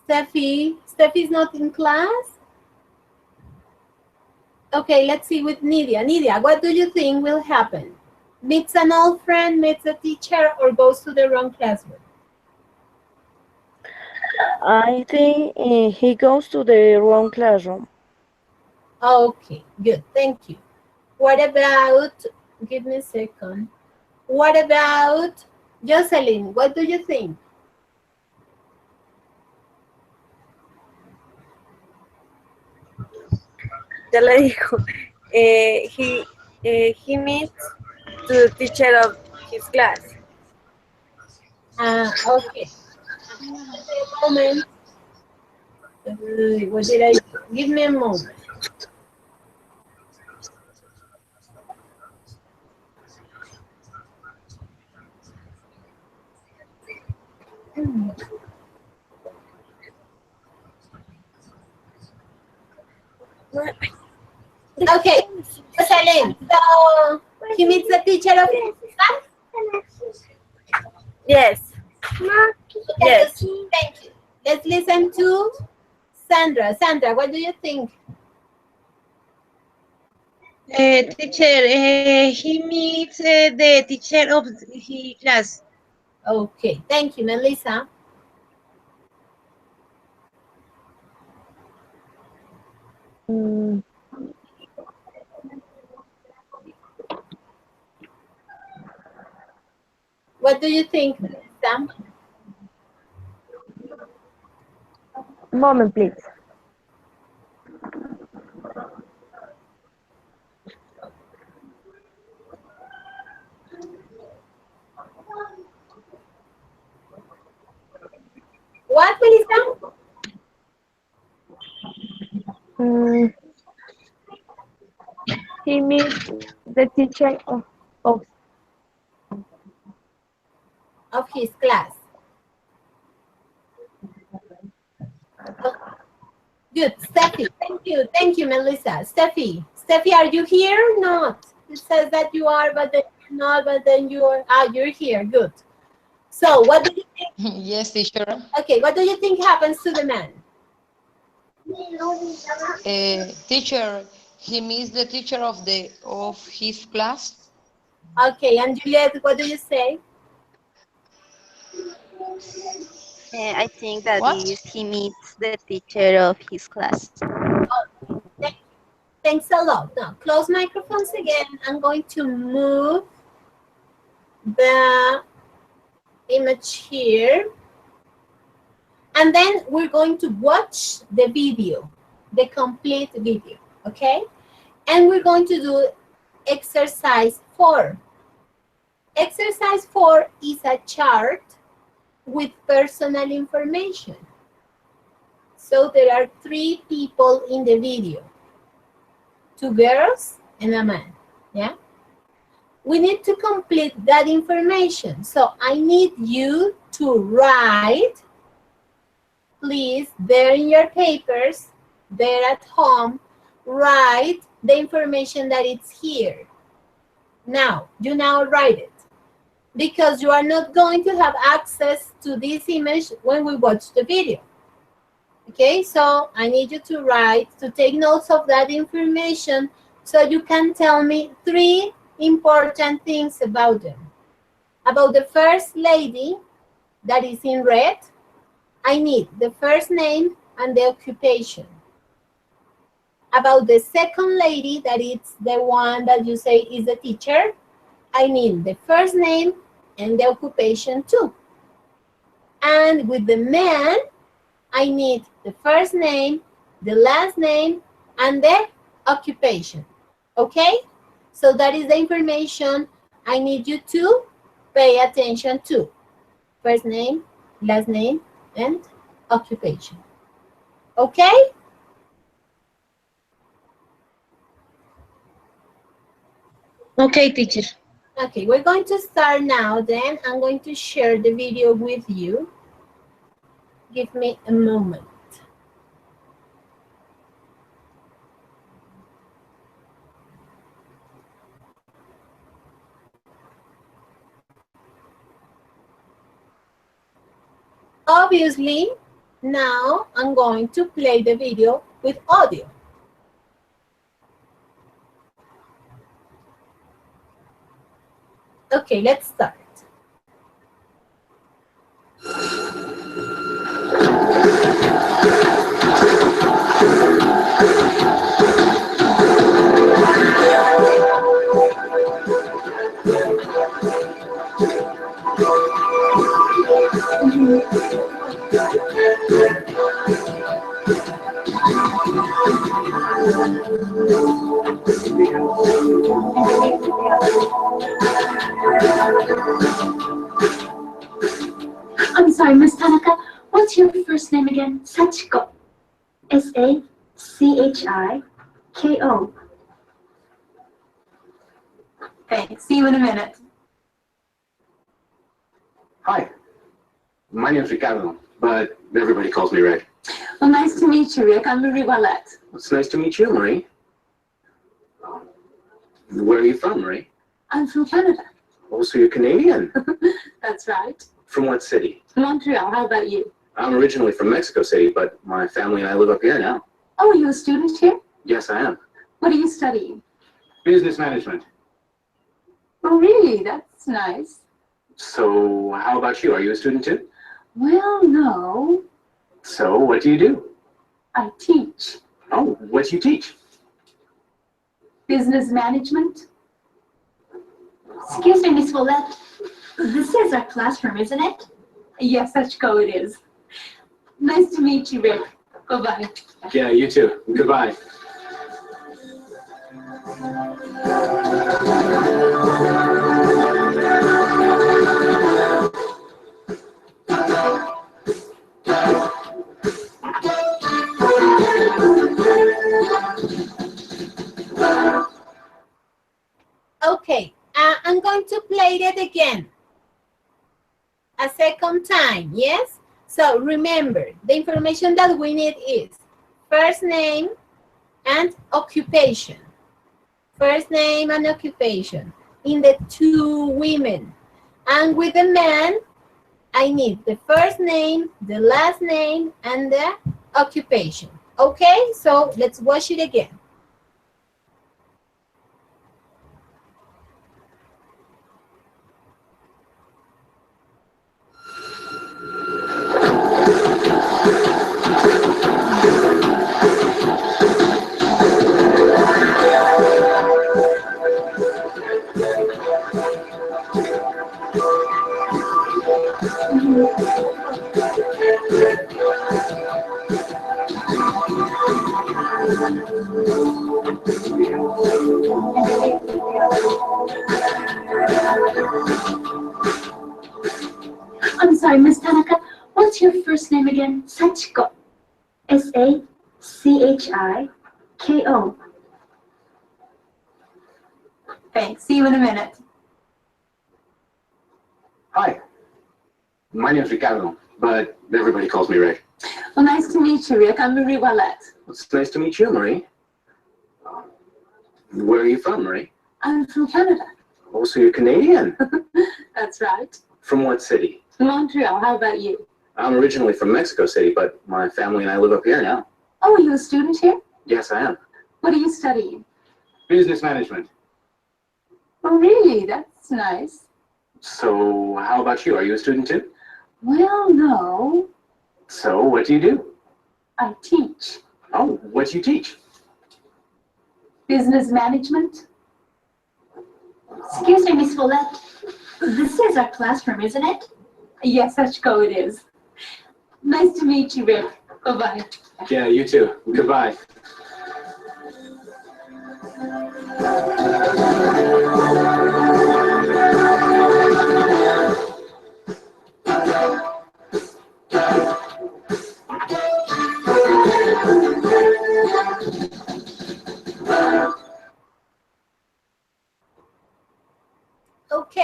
Steffi's not in class? Okay, let's see with Nidia. Nidia, what do you think will happen? Meets an old friend, meets a teacher, or goes to the wrong classroom? I think he goes to the wrong classroom. Okay, good, thank you. What about, give me a second. What about Jocelyn? What do you think? Ya le dijo. He meets to the teacher of his class. Okay. A moment. What did I do? Give me a moment. Okay, Jocelyn, so he meets the teacher of his class? Yes. Yes. Thank you. Let's listen to Sandra. Sandra, what do you think? Teacher, he meets the teacher of his class. Okay, thank you, Melissa. What do you think, Melissa? Moment, please. What, Melissa? He meets the teacher Of his class. Good, Steffi, thank you, Melissa. Steffi, are you here or not? It says that you are, but then you're not, but then you are, you're here, good. So what do you think? Yes, teacher. Okay, what do you think happens to the man? Teacher, he meets the teacher of his class. Okay, and Juliet, what do you say? I think that What? is he meets the teacher of his class. Thanks a lot. Now, close microphones again. I'm going to move the image here. And then we're going to watch the video, the complete video, okay? And we're going to do exercise 4. Exercise 4 is a chart with personal information. So there are 3 people in the video, 2 girls and a man, yeah? We need to complete that information. So I need you to write, please, there in your papers, there at home, write the information that is here. Now, you now write it, because you are not going to have access to this image when we watch the video. Okay, so I need you to write, to take notes of that information so you can tell me 3 important things about them. About the first lady that is in red, I need the first name and the occupation. About the second lady, that is the one that you say is the teacher, I need the first name and the occupation too. And with the man, I need the first name, the last name, and the occupation. Okay? So that is the information I need you to pay attention to. First name, last name, and occupation. Okay? Okay, teacher. Okay, we're going to start now then. I'm going to share the video with you. Give me a moment. Obviously, now I'm going to play the video with audio. Okay, let's start. I'm sorry, Miss Tanaka. What's your first name again? Sachiko. S-A-C-H-I-K-O. Thanks. See you in a minute. Hi. My name's Ricardo, but everybody calls me Ray. Well, nice to meet you, Rick. I'm Marie Wallette. It's nice to meet you, Marie. Where are you from, Marie? I'm from Canada. Oh, so you're Canadian. That's right. From what city? Montreal. How about you? I'm originally from Mexico City, but my family and I live up here now. Oh, are you a student here? Yes, I am. What are you studying? Business management. Oh, really? That's nice. So, how about you? Are you a student too? Well, no. So, what do you do? I teach. Oh, what do you teach? Business management. Excuse me, Miss Wallette. This is our classroom, isn't it? Yes, Sachiko, it is. Nice to meet you, Rick. Bye-bye. Yeah, you too. Goodbye. Okay, I'm going to play it again. A second time, yes? So remember, the information that we need is first name and occupation. First name and occupation in the two women. And with the man, I need the first name, the last name, and the occupation. Okay, so let's watch it again. I'm sorry, Miss Tanaka. What's your first name again? Sachiko. S-A-C-H-I-K-O. Thanks. See you in a minute. Hi. My name's Ricardo, but everybody calls me Ray. Well, nice to meet you, Rick. I'm Marie Wallette. It's nice to meet you, Marie. Where are you from, Marie? I'm from Canada. Oh, so you're Canadian. That's right. From what city? Montreal. How about you? I'm originally from Mexico City, but my family and I live up here now. Oh, are you a student here? Yes, I am. What are you studying? Business management. Oh, really? That's nice. So, how about you? Are you a student too? Well, no. So, what do you do? I teach. Oh, what do you teach? Business management. Excuse me, Miss Wallette. This is our classroom, isn't it? Yes, Sachiko, it is. Nice to meet you, Rick. Bye-bye. Yeah, you too. Goodbye.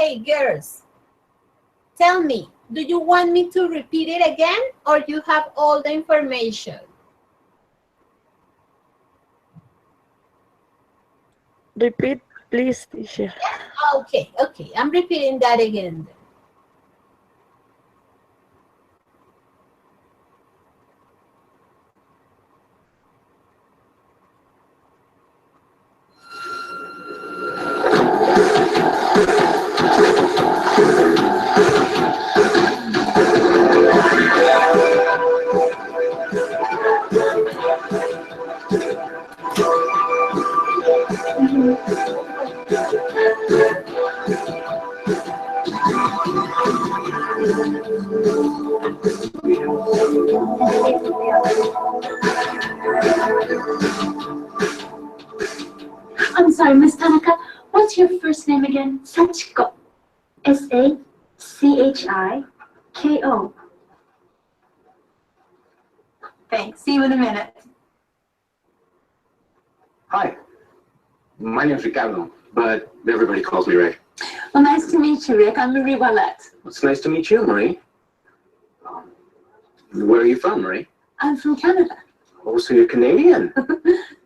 Okay, girls, tell me, do you want me to repeat it again or you have all the information? Repeat, please, teacher. Okay, I'm repeating that again. I'm sorry, Miss Tanaka. What's your first name again? Sachiko. Sachiko. Thanks. See you in a minute. Hi. My name's Ricardo, but everybody calls me Ray. Well, nice to meet you, Rick. I'm Marie Wallette. It's nice to meet you, Marie. Where are you from, Marie? I'm from Canada. Oh, so you're Canadian.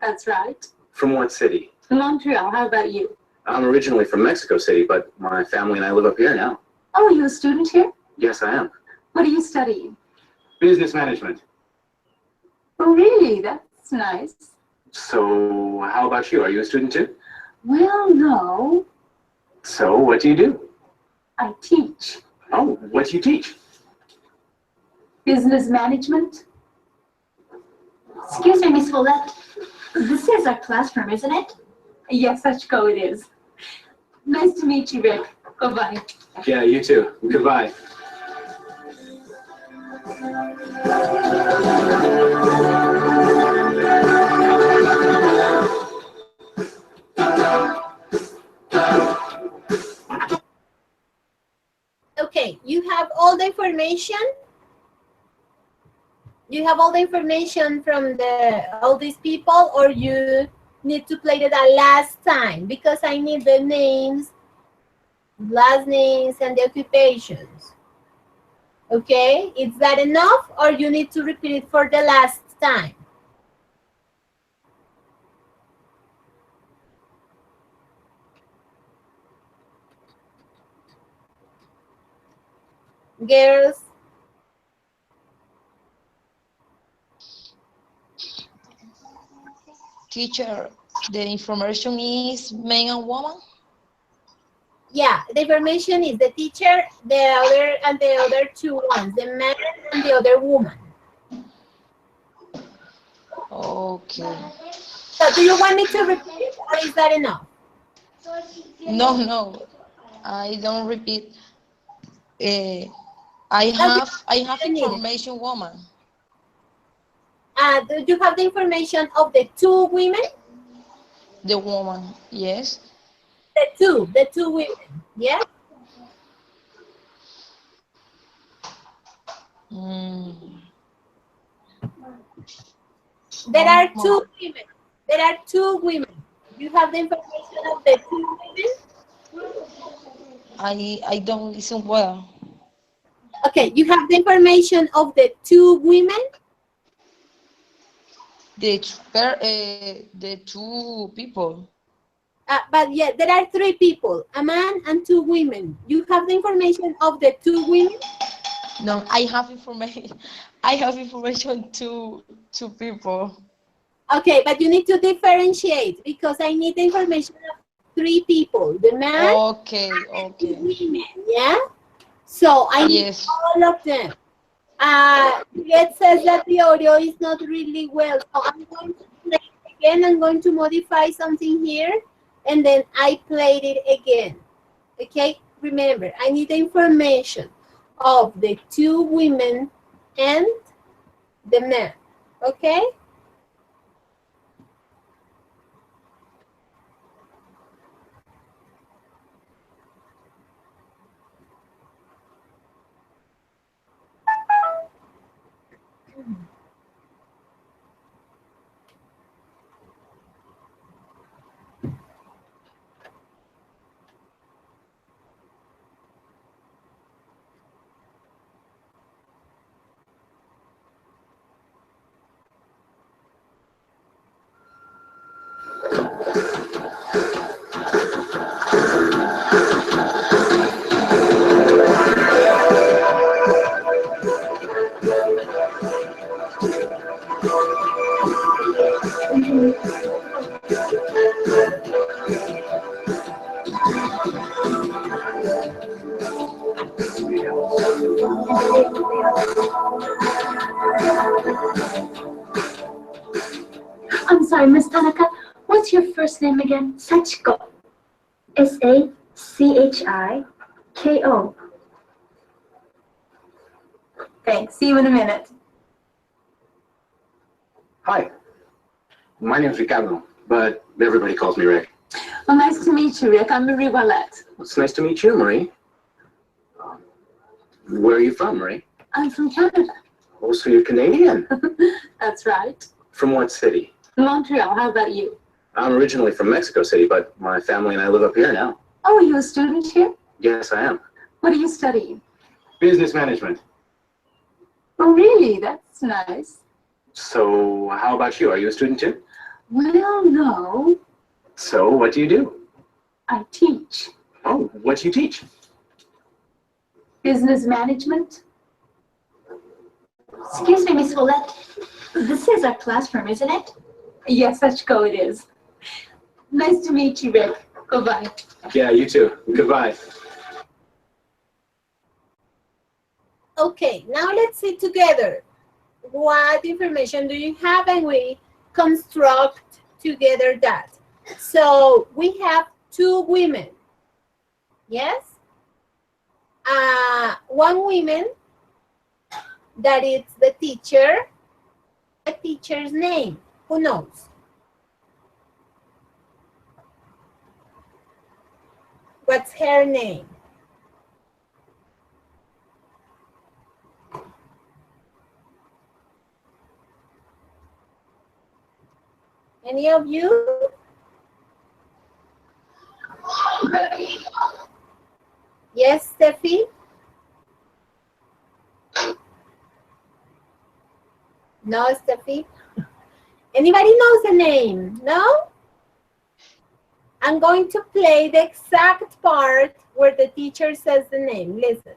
That's right. From what city? Montreal. How about you? I'm originally from Mexico City, but my family and I live up here now. Oh, are you a student here? Yes, I am. What are you studying? Business management. Oh, really? That's nice. So, how about you? Are you a student too? Well, no. So, what do you do? I teach. Oh, what do you teach? Business management. Excuse me, Miss Wallette. This is our classroom, isn't it? Yes, Sachiko, it is. Nice to meet you, Rick. Bye-bye. Yeah, you too. Goodbye. Okay, you have all the information? You have all the information from all these people, or you need to play it a last time? Because I need the names, last names, and the occupations. Okay, is that enough, or you need to repeat it for the last time? Girls? Teacher, the information is man and woman? Yeah, the information is the teacher, the other two ones, the man and the other woman. Okay. So do you want me to repeat it, or is that enough? No, I don't repeat. I No, have you need it. information woman. Do you have the information of the two women? The woman, yes. The two women, yeah? There are two women. There are two women. You have the information of the two women? I don't listen well. Okay, you have the information of the two women? The two people. But yeah, there are three people, a man and two women. You have the information of the two women? No, I have information. I have information to two people. Okay, but you need to differentiate because I need the information of three people, the man Okay. and the women, yeah? So I need all of them. It says that the audio is not really well, so I'm going to play it again. I'm going to modify something here, and then I played it again. Okay, remember, I need the information of the two women and the man. Okay? I'm sorry, Miss Tanaka. What's your first name again? Sachiko. S-A-C-H-I-K-O. Thanks. See you in a minute. Hi. My name's Ricardo, but everybody calls me Rick. Well, nice to meet you, Rick. I'm Marie Wallette. It's nice to meet you, Marie. Where are you from, Marie? I'm from Canada. Oh, so you're Canadian. That's right. From what city? Montreal. How about you? I'm originally from Mexico City, but my family and I live up here now. Oh, are you a student here? Yes, I am. What are you studying? Business management. Oh, really? That's nice. So how about you? Are you a student too? Well, no. So what do you do? I teach. Oh, what do you teach? Business management. Excuse me, Miss Wallette. This is our classroom, isn't it? Yes, Sachiko, it is. Nice to meet you, Rick. Goodbye. Yeah, you too. Goodbye. Okay, now let's see together. What information do you have? And we construct together that. So we have two women. Yes? One woman that is the teacher. The teacher's name. Who knows? What's her name? Any of you? Yes, Steffi? No, Steffi? Anybody knows the name? No? I'm going to play the exact part where the teacher says the name. Listen.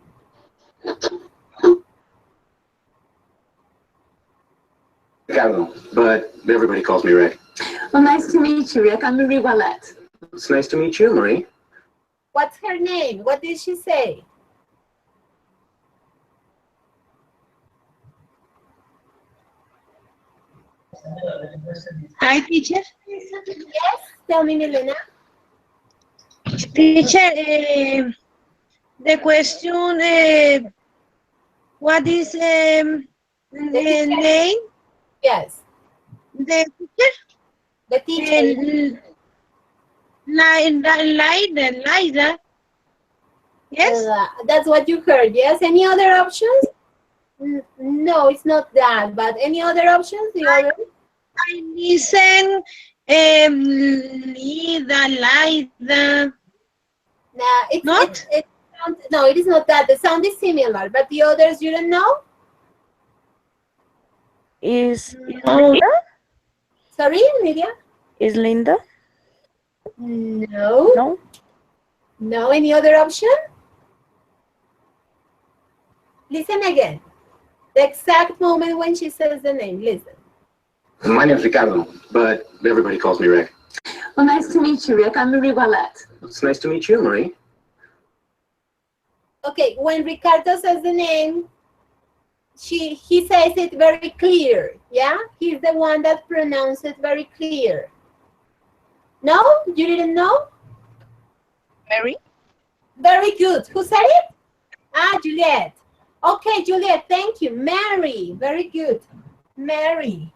Ricardo, but everybody calls me Rick. Well, nice to meet you, Rick. I'm Marie Wallette. It's nice to meet you, Marie. What's her name? What did she say? Hi, teacher. Yes, tell me, Milena. Teacher, the question, what is the name? Yes. The teacher? The teacher. Liza. Yes? That's what you heard, yes? Any other options? No, it's not that, but any other options? The other? I listen, Liza. Nah, it's Not? No, it is not that. The sound is similar, but the others you don't know? Is No. Linda? Sorry, Lydia? Is Linda? No. No. No, any other option? Listen again. The exact moment when she says the name, listen. My name's Ricardo, but everybody calls me Rick. Well, nice to meet you, Rick. I'm Marie Wallette. It's nice to meet you, Marie. Okay, when Ricardo says the name, he says it very clear, yeah? He's the one that pronounces it very clear. No? You didn't know? Mary? Very good. Who said it? Ah, Juliet. Okay, Juliet, thank you. Mary, very good. Mary.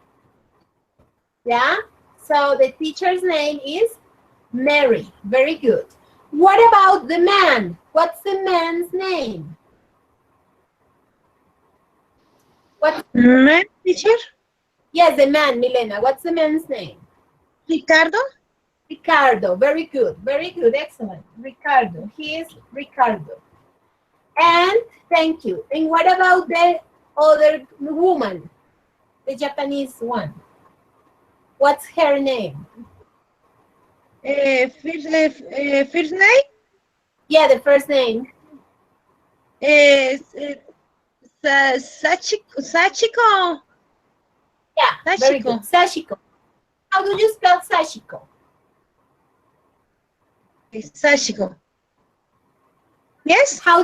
Yeah? So the teacher's name is Mary. Very good. What about the man? What's the man's name? What? Man, teacher? Yes, the man, Milena. What's the man's name? Ricardo? Ricardo. Very good. Very good. Excellent. Ricardo. He is Ricardo. And thank you. And what about the other woman? The Japanese one. What's her name? First name Yeah, the first name. is Sachiko. Yeah, very good. Sachiko. How do you spell Sachiko? Sachiko. Yes? How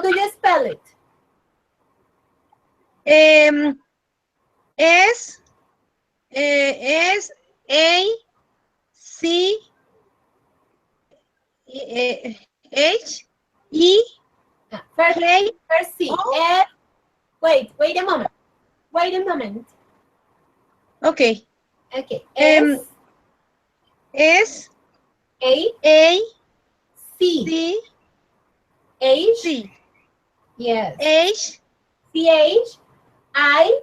do you spell it? S A C H E First C. Oh. Wait a moment. Wait a moment. Okay. Okay. S A C C H. C Yes. H CH I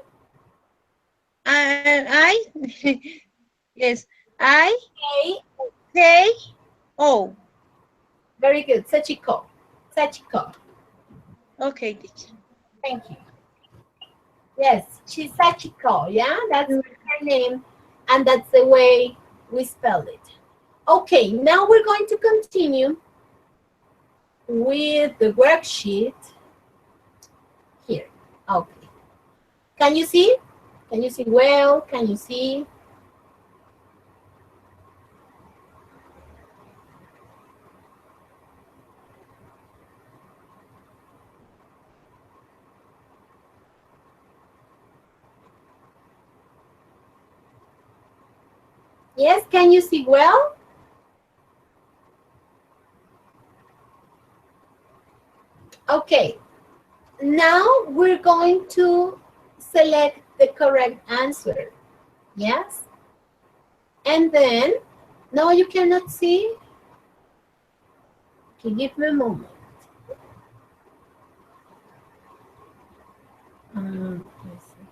yes I A. K O. Very good. Sachiko. Sachiko. Okay, teacher. Thank you. Yes, she's Sachiko. Yeah, that's her name, and that's the way we spell it. Okay, now we're going to continue with the worksheet here. Okay. Can you see? Can you see well? Can you see? Yes, can you see well? Okay, now we're going to select the correct answer. Yes? And then, no, you cannot see? Okay, give me a moment. Let's see.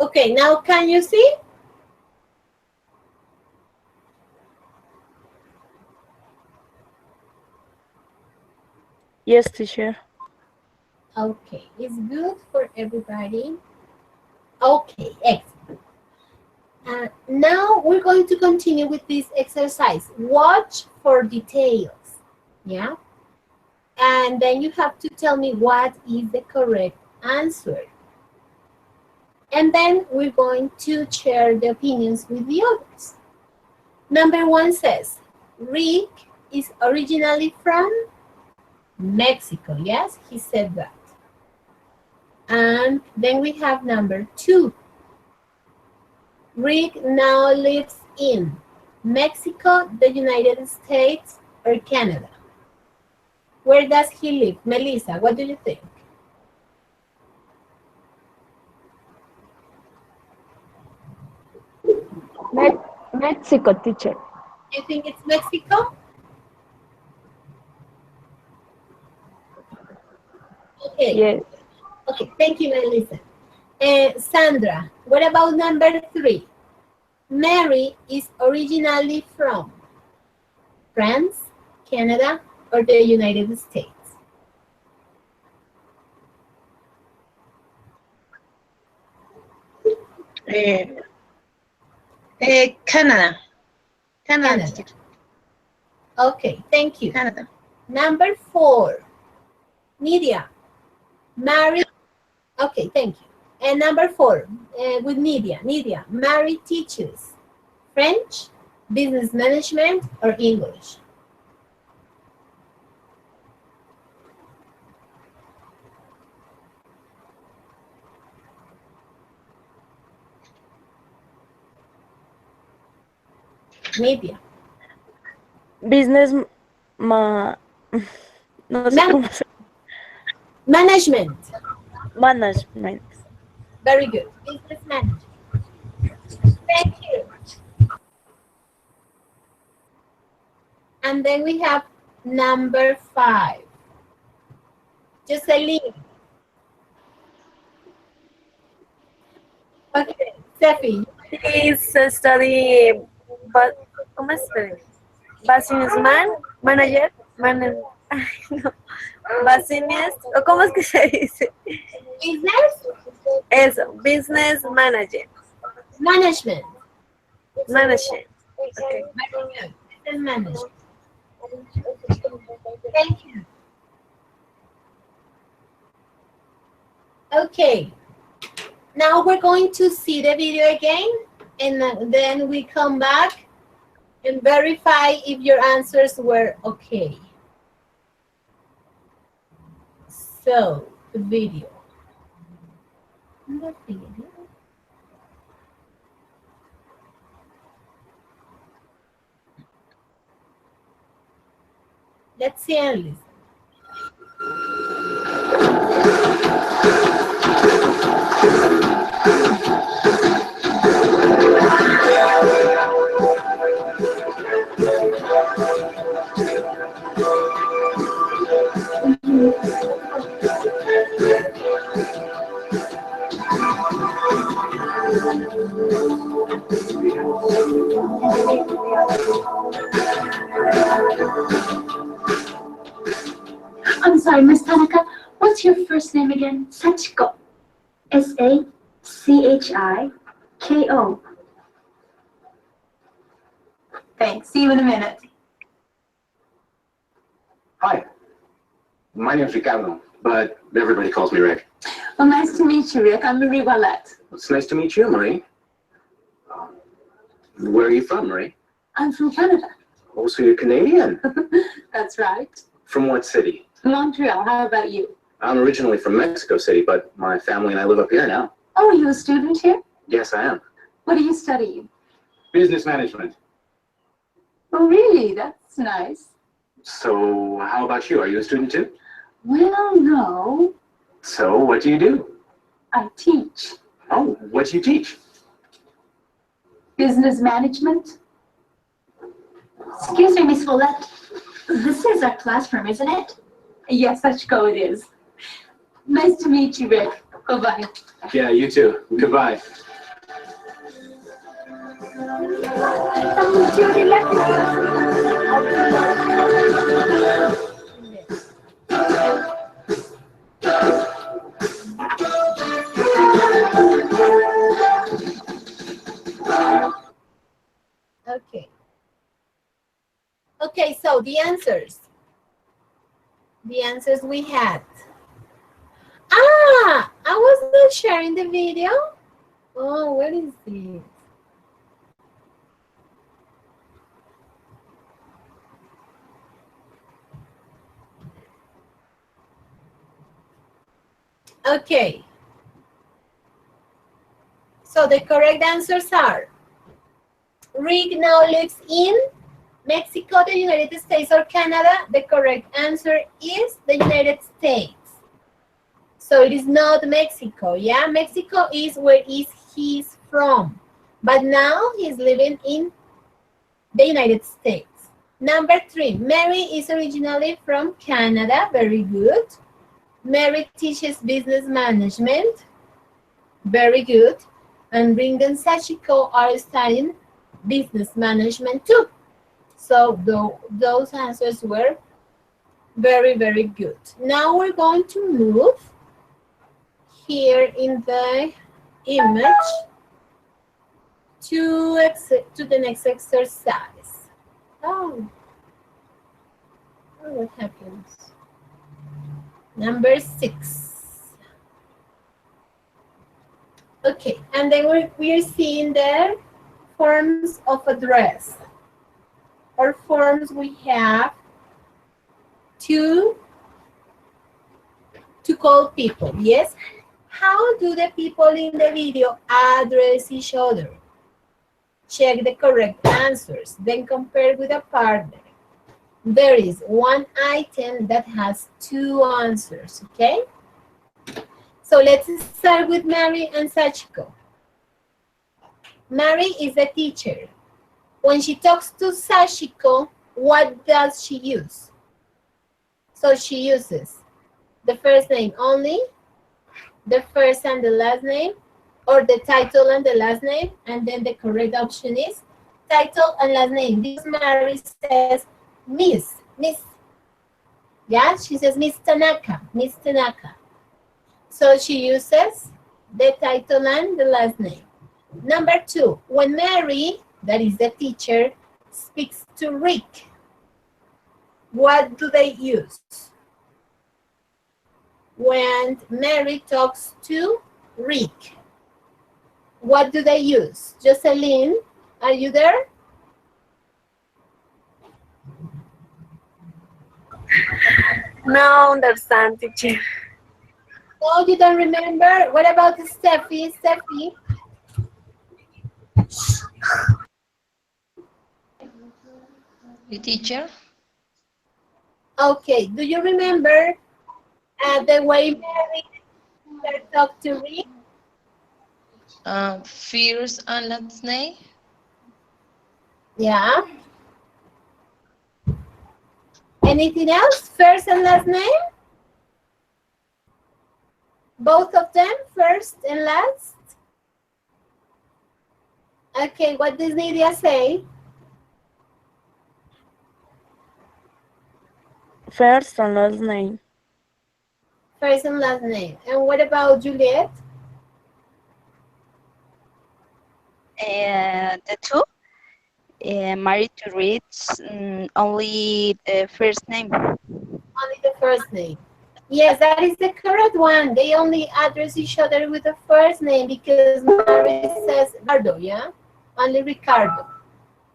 Okay, now can you see? Yes, teacher. Okay, it's good for everybody. Okay, excellent. Now we're going to continue with this exercise. Watch for details, yeah? And then you have to tell me what is the correct answer. And then we're going to share the opinions with the others. Number one says, Rick is originally from Mexico. Yes, he said that. And then we have number two. Rick now lives in Mexico, the United States, or Canada. Where does he live? Melissa, what do you think? Mexico, teacher. You think it's Mexico? Okay. Yes. Okay, thank you, Melissa. Sandra, what about number three? Mary is originally from France, Canada, or the United States? Canada. Canada. Teacher. Okay, thank you. Canada. Number 4, Nidia. Married. Okay, thank you. And number 4, with Nidia. Nidia, married teaches French, business management, or English? Nidia. Business ma no sé cómo se Management. management. Very good. Business management. Thank you. And then we have number 5. Jocelyn. Okay, Steffi. He's study, but ¿cómo es? Businessman, manager, ay, no. Business, ¿o cómo es que se dice? Business Eso, business manager. management. Management. Okay. Business management. Thank you. Okay. Now we're going to see the video again, and then we come back and verify if your answers were okay. So, the video. Let's see and listen. I'm sorry, Miss Tanaka. What's your first name again? Sachiko. S-A-C-H-I-K-O. Thanks. See you in a minute. Hi. My name's Ricardo, but everybody calls me Rick. Well, nice to meet you, Rick. I'm Marie Wallette. It's nice to meet you, Marie. Where are you from, Marie? I'm from Canada. Oh, so you're Canadian. That's right. From what city? Montreal. How about you? I'm originally from Mexico City, but my family and I live up here now. Oh, are you a student here? Yes, I am. What are you studying? Business management. Oh, really? That's nice. So how about you? Are you a student too? Well, no. So what do you do? I teach. Oh, what do you teach? Business management. Excuse me, Miss Wallette. This is our classroom, isn't it? Yes, Sachiko, it is. Nice to meet you, Rick. Bye-bye. Yeah, you too. Goodbye. Okay. Okay, so the answers. The answers we had. Ah, I was not sharing the video. Oh, where is it? Okay. So the correct answers are: Rick now lives in Mexico, the United States, or Canada. The correct answer is the United States. So it is not Mexico, yeah? Mexico is where he's from. But now he's living in the United States. Number 3, Mary is originally from Canada. Very good. Mary teaches business management. Very good. And Ring and Sachiko are studying business management too. So those answers were very, very good. Now we're going to move here in the image to the next exercise. Oh, what happens? Number 6. Okay, and then we're seeing the forms of address. Or forms we have to call people, yes? How do the people in the video address each other? Check the correct answers, then compare with a partner. There is one item that has 2 answers, okay? So let's start with Mary and Sachiko. Mary is a teacher. When she talks to Sachiko, what does she use? So she uses the first name only, the first and the last name, or the title and the last name, and then the correct option is title and last name. This Mary says Miss. Yeah, she says Miss Tanaka. So she uses the title and the last name. Number 2, when Mary, that is the teacher, speaks to Rick, what do they use? When Mary talks to Rick, what do they use? Jocelyn, are you there? No understand, teacher. Oh, you don't remember? What about Steffi? The teacher? Okay, do you remember the way Mary talked to Rick? First and last name? Yeah. Anything else? First and last name? Both of them, first and last? Okay, what does Nidia say? First and last name. First and last name. And what about Juliet? The 2. Married to read only the first name. Only the first name. Yes, that is the correct one. They only address each other with the first name because Mary says Ricardo, yeah? Only Ricardo.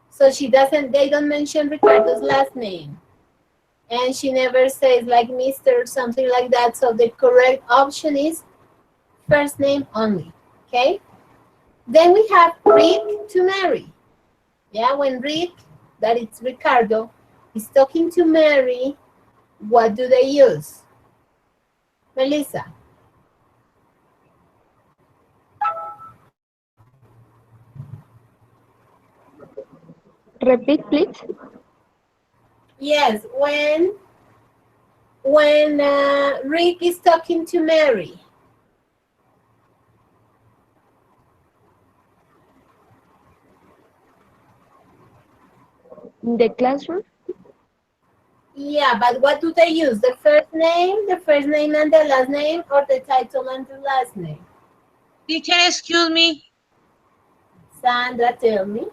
So they don't mention Ricardo's last name. And she never says like Mr. or something like that. So the correct option is first name only, okay? Then we have Rick to Mary. Yeah, when Rick, that it's Ricardo, is talking to Mary, what do they use? Melissa. Repeat, please. Yes, when Rick is talking to Mary. In the classroom? Yeah, but what do they use? The first name and the last name, or the title and the last name? Teacher, excuse me. Sandra, tell me.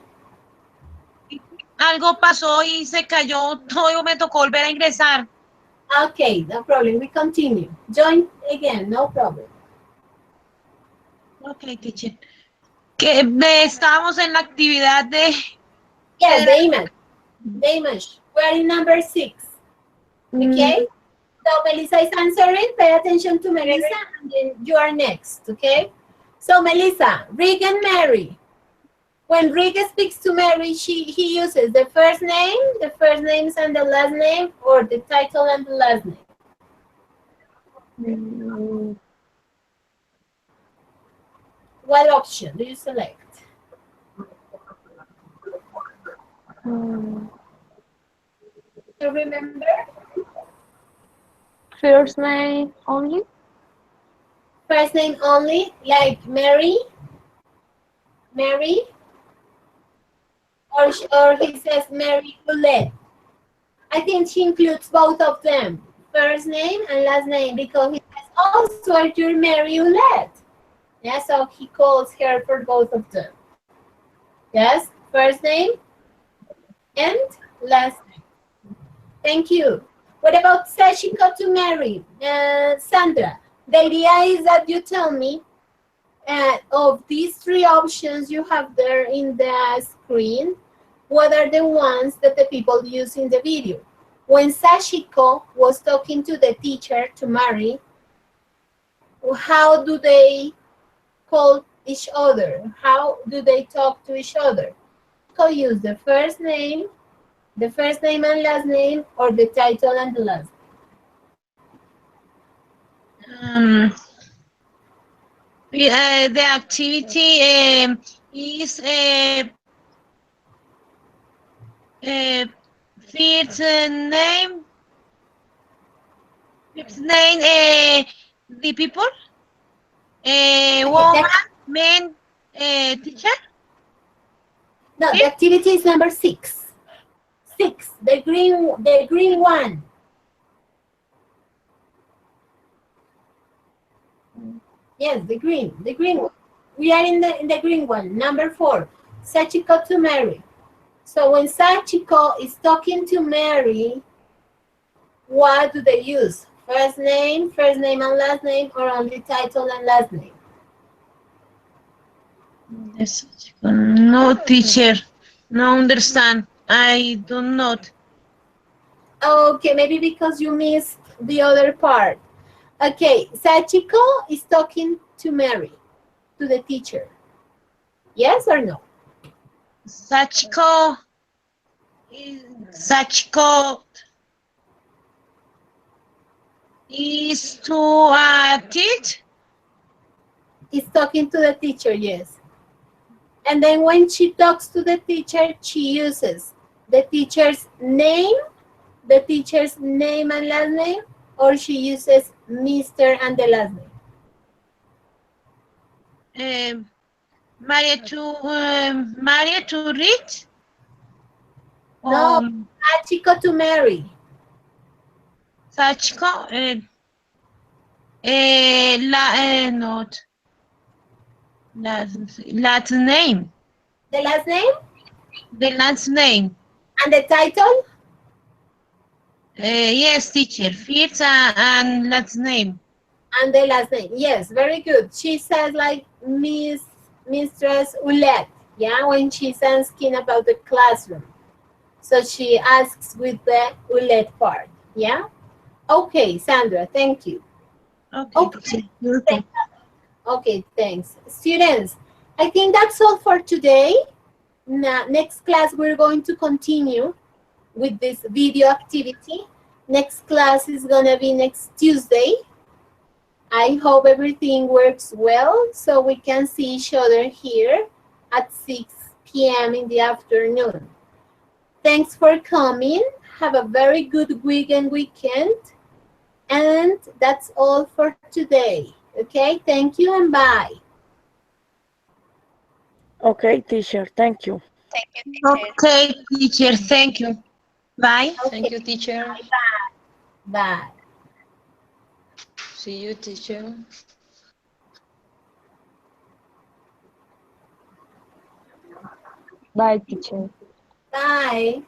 Algo pasó y se cayó todo, me tocó volver a ingresar. Okay, no problem. We continue. Join again, no problem. Ok, teacher. Que estábamos en la actividad de... Yes, the image. We're in number 6. Okay? So Melissa is answering. Pay attention to Melissa, and then you are next, okay? So Melissa, Rick and Mary. When Rick speaks to Mary, he uses the first names and the last name, or the title and the last name. What option do you select? You remember? First name only? First name only, like Mary? Or he says Mary Goulet. I think she includes both of them, first name and last name, because he says, also, are you Mary Goulet? Yeah, so he calls her for both of them. Yes, first name and last name. Thank you. What about Sachiko to Mary? Sandra, the idea is that you tell me of these three options you have there in the screen, what are the ones that the people use in the video? When Sachiko was talking to the teacher, to Mary, how do they call each other? How do they talk to each other? So use the first name and last name, or the title and the last name. The activity is first name, the people, woman, man, teacher. No, the activity is number 6. 6, the green one. Yes, the green one. We are in the green one, number 4. Sachiko to Mary. So when Sachiko is talking to Mary, what do they use? First name and last name, or only title and last name? Yes, no, teacher. No understand. I do not. Okay, maybe because you missed the other part. Okay, Sachiko is talking to Mary, to the teacher. Yes or no? Sachiko is to teach? Is talking to the teacher, yes. And then when she talks to the teacher, she uses the teacher's name and last name, or she uses Mr. and the last name? Maria to read? No, Sachiko to Mary. Sachiko, not last name. The last name? The last name. And the title? Yes, teacher. First and last name. And the last name. Yes, very good. She says like Mistress Ulette, yeah, when she's asking about the classroom. So she asks with the Ulette part, yeah? Okay, Sandra, thank you. Okay. Okay, thanks. Students, I think that's all for today. Now, next class, we're going to continue with this video activity. Next class is gonna be next Tuesday. I hope everything works well so we can see each other here at 6 p.m. in the afternoon. Thanks for coming. Have a very good week and weekend. And that's all for today. Okay, thank you and bye. Okay, teacher, thank you. Thank you, teacher. Okay, teacher, thank you. Bye. Okay. Thank you, teacher. Bye. See you, teacher. Bye, teacher. Bye.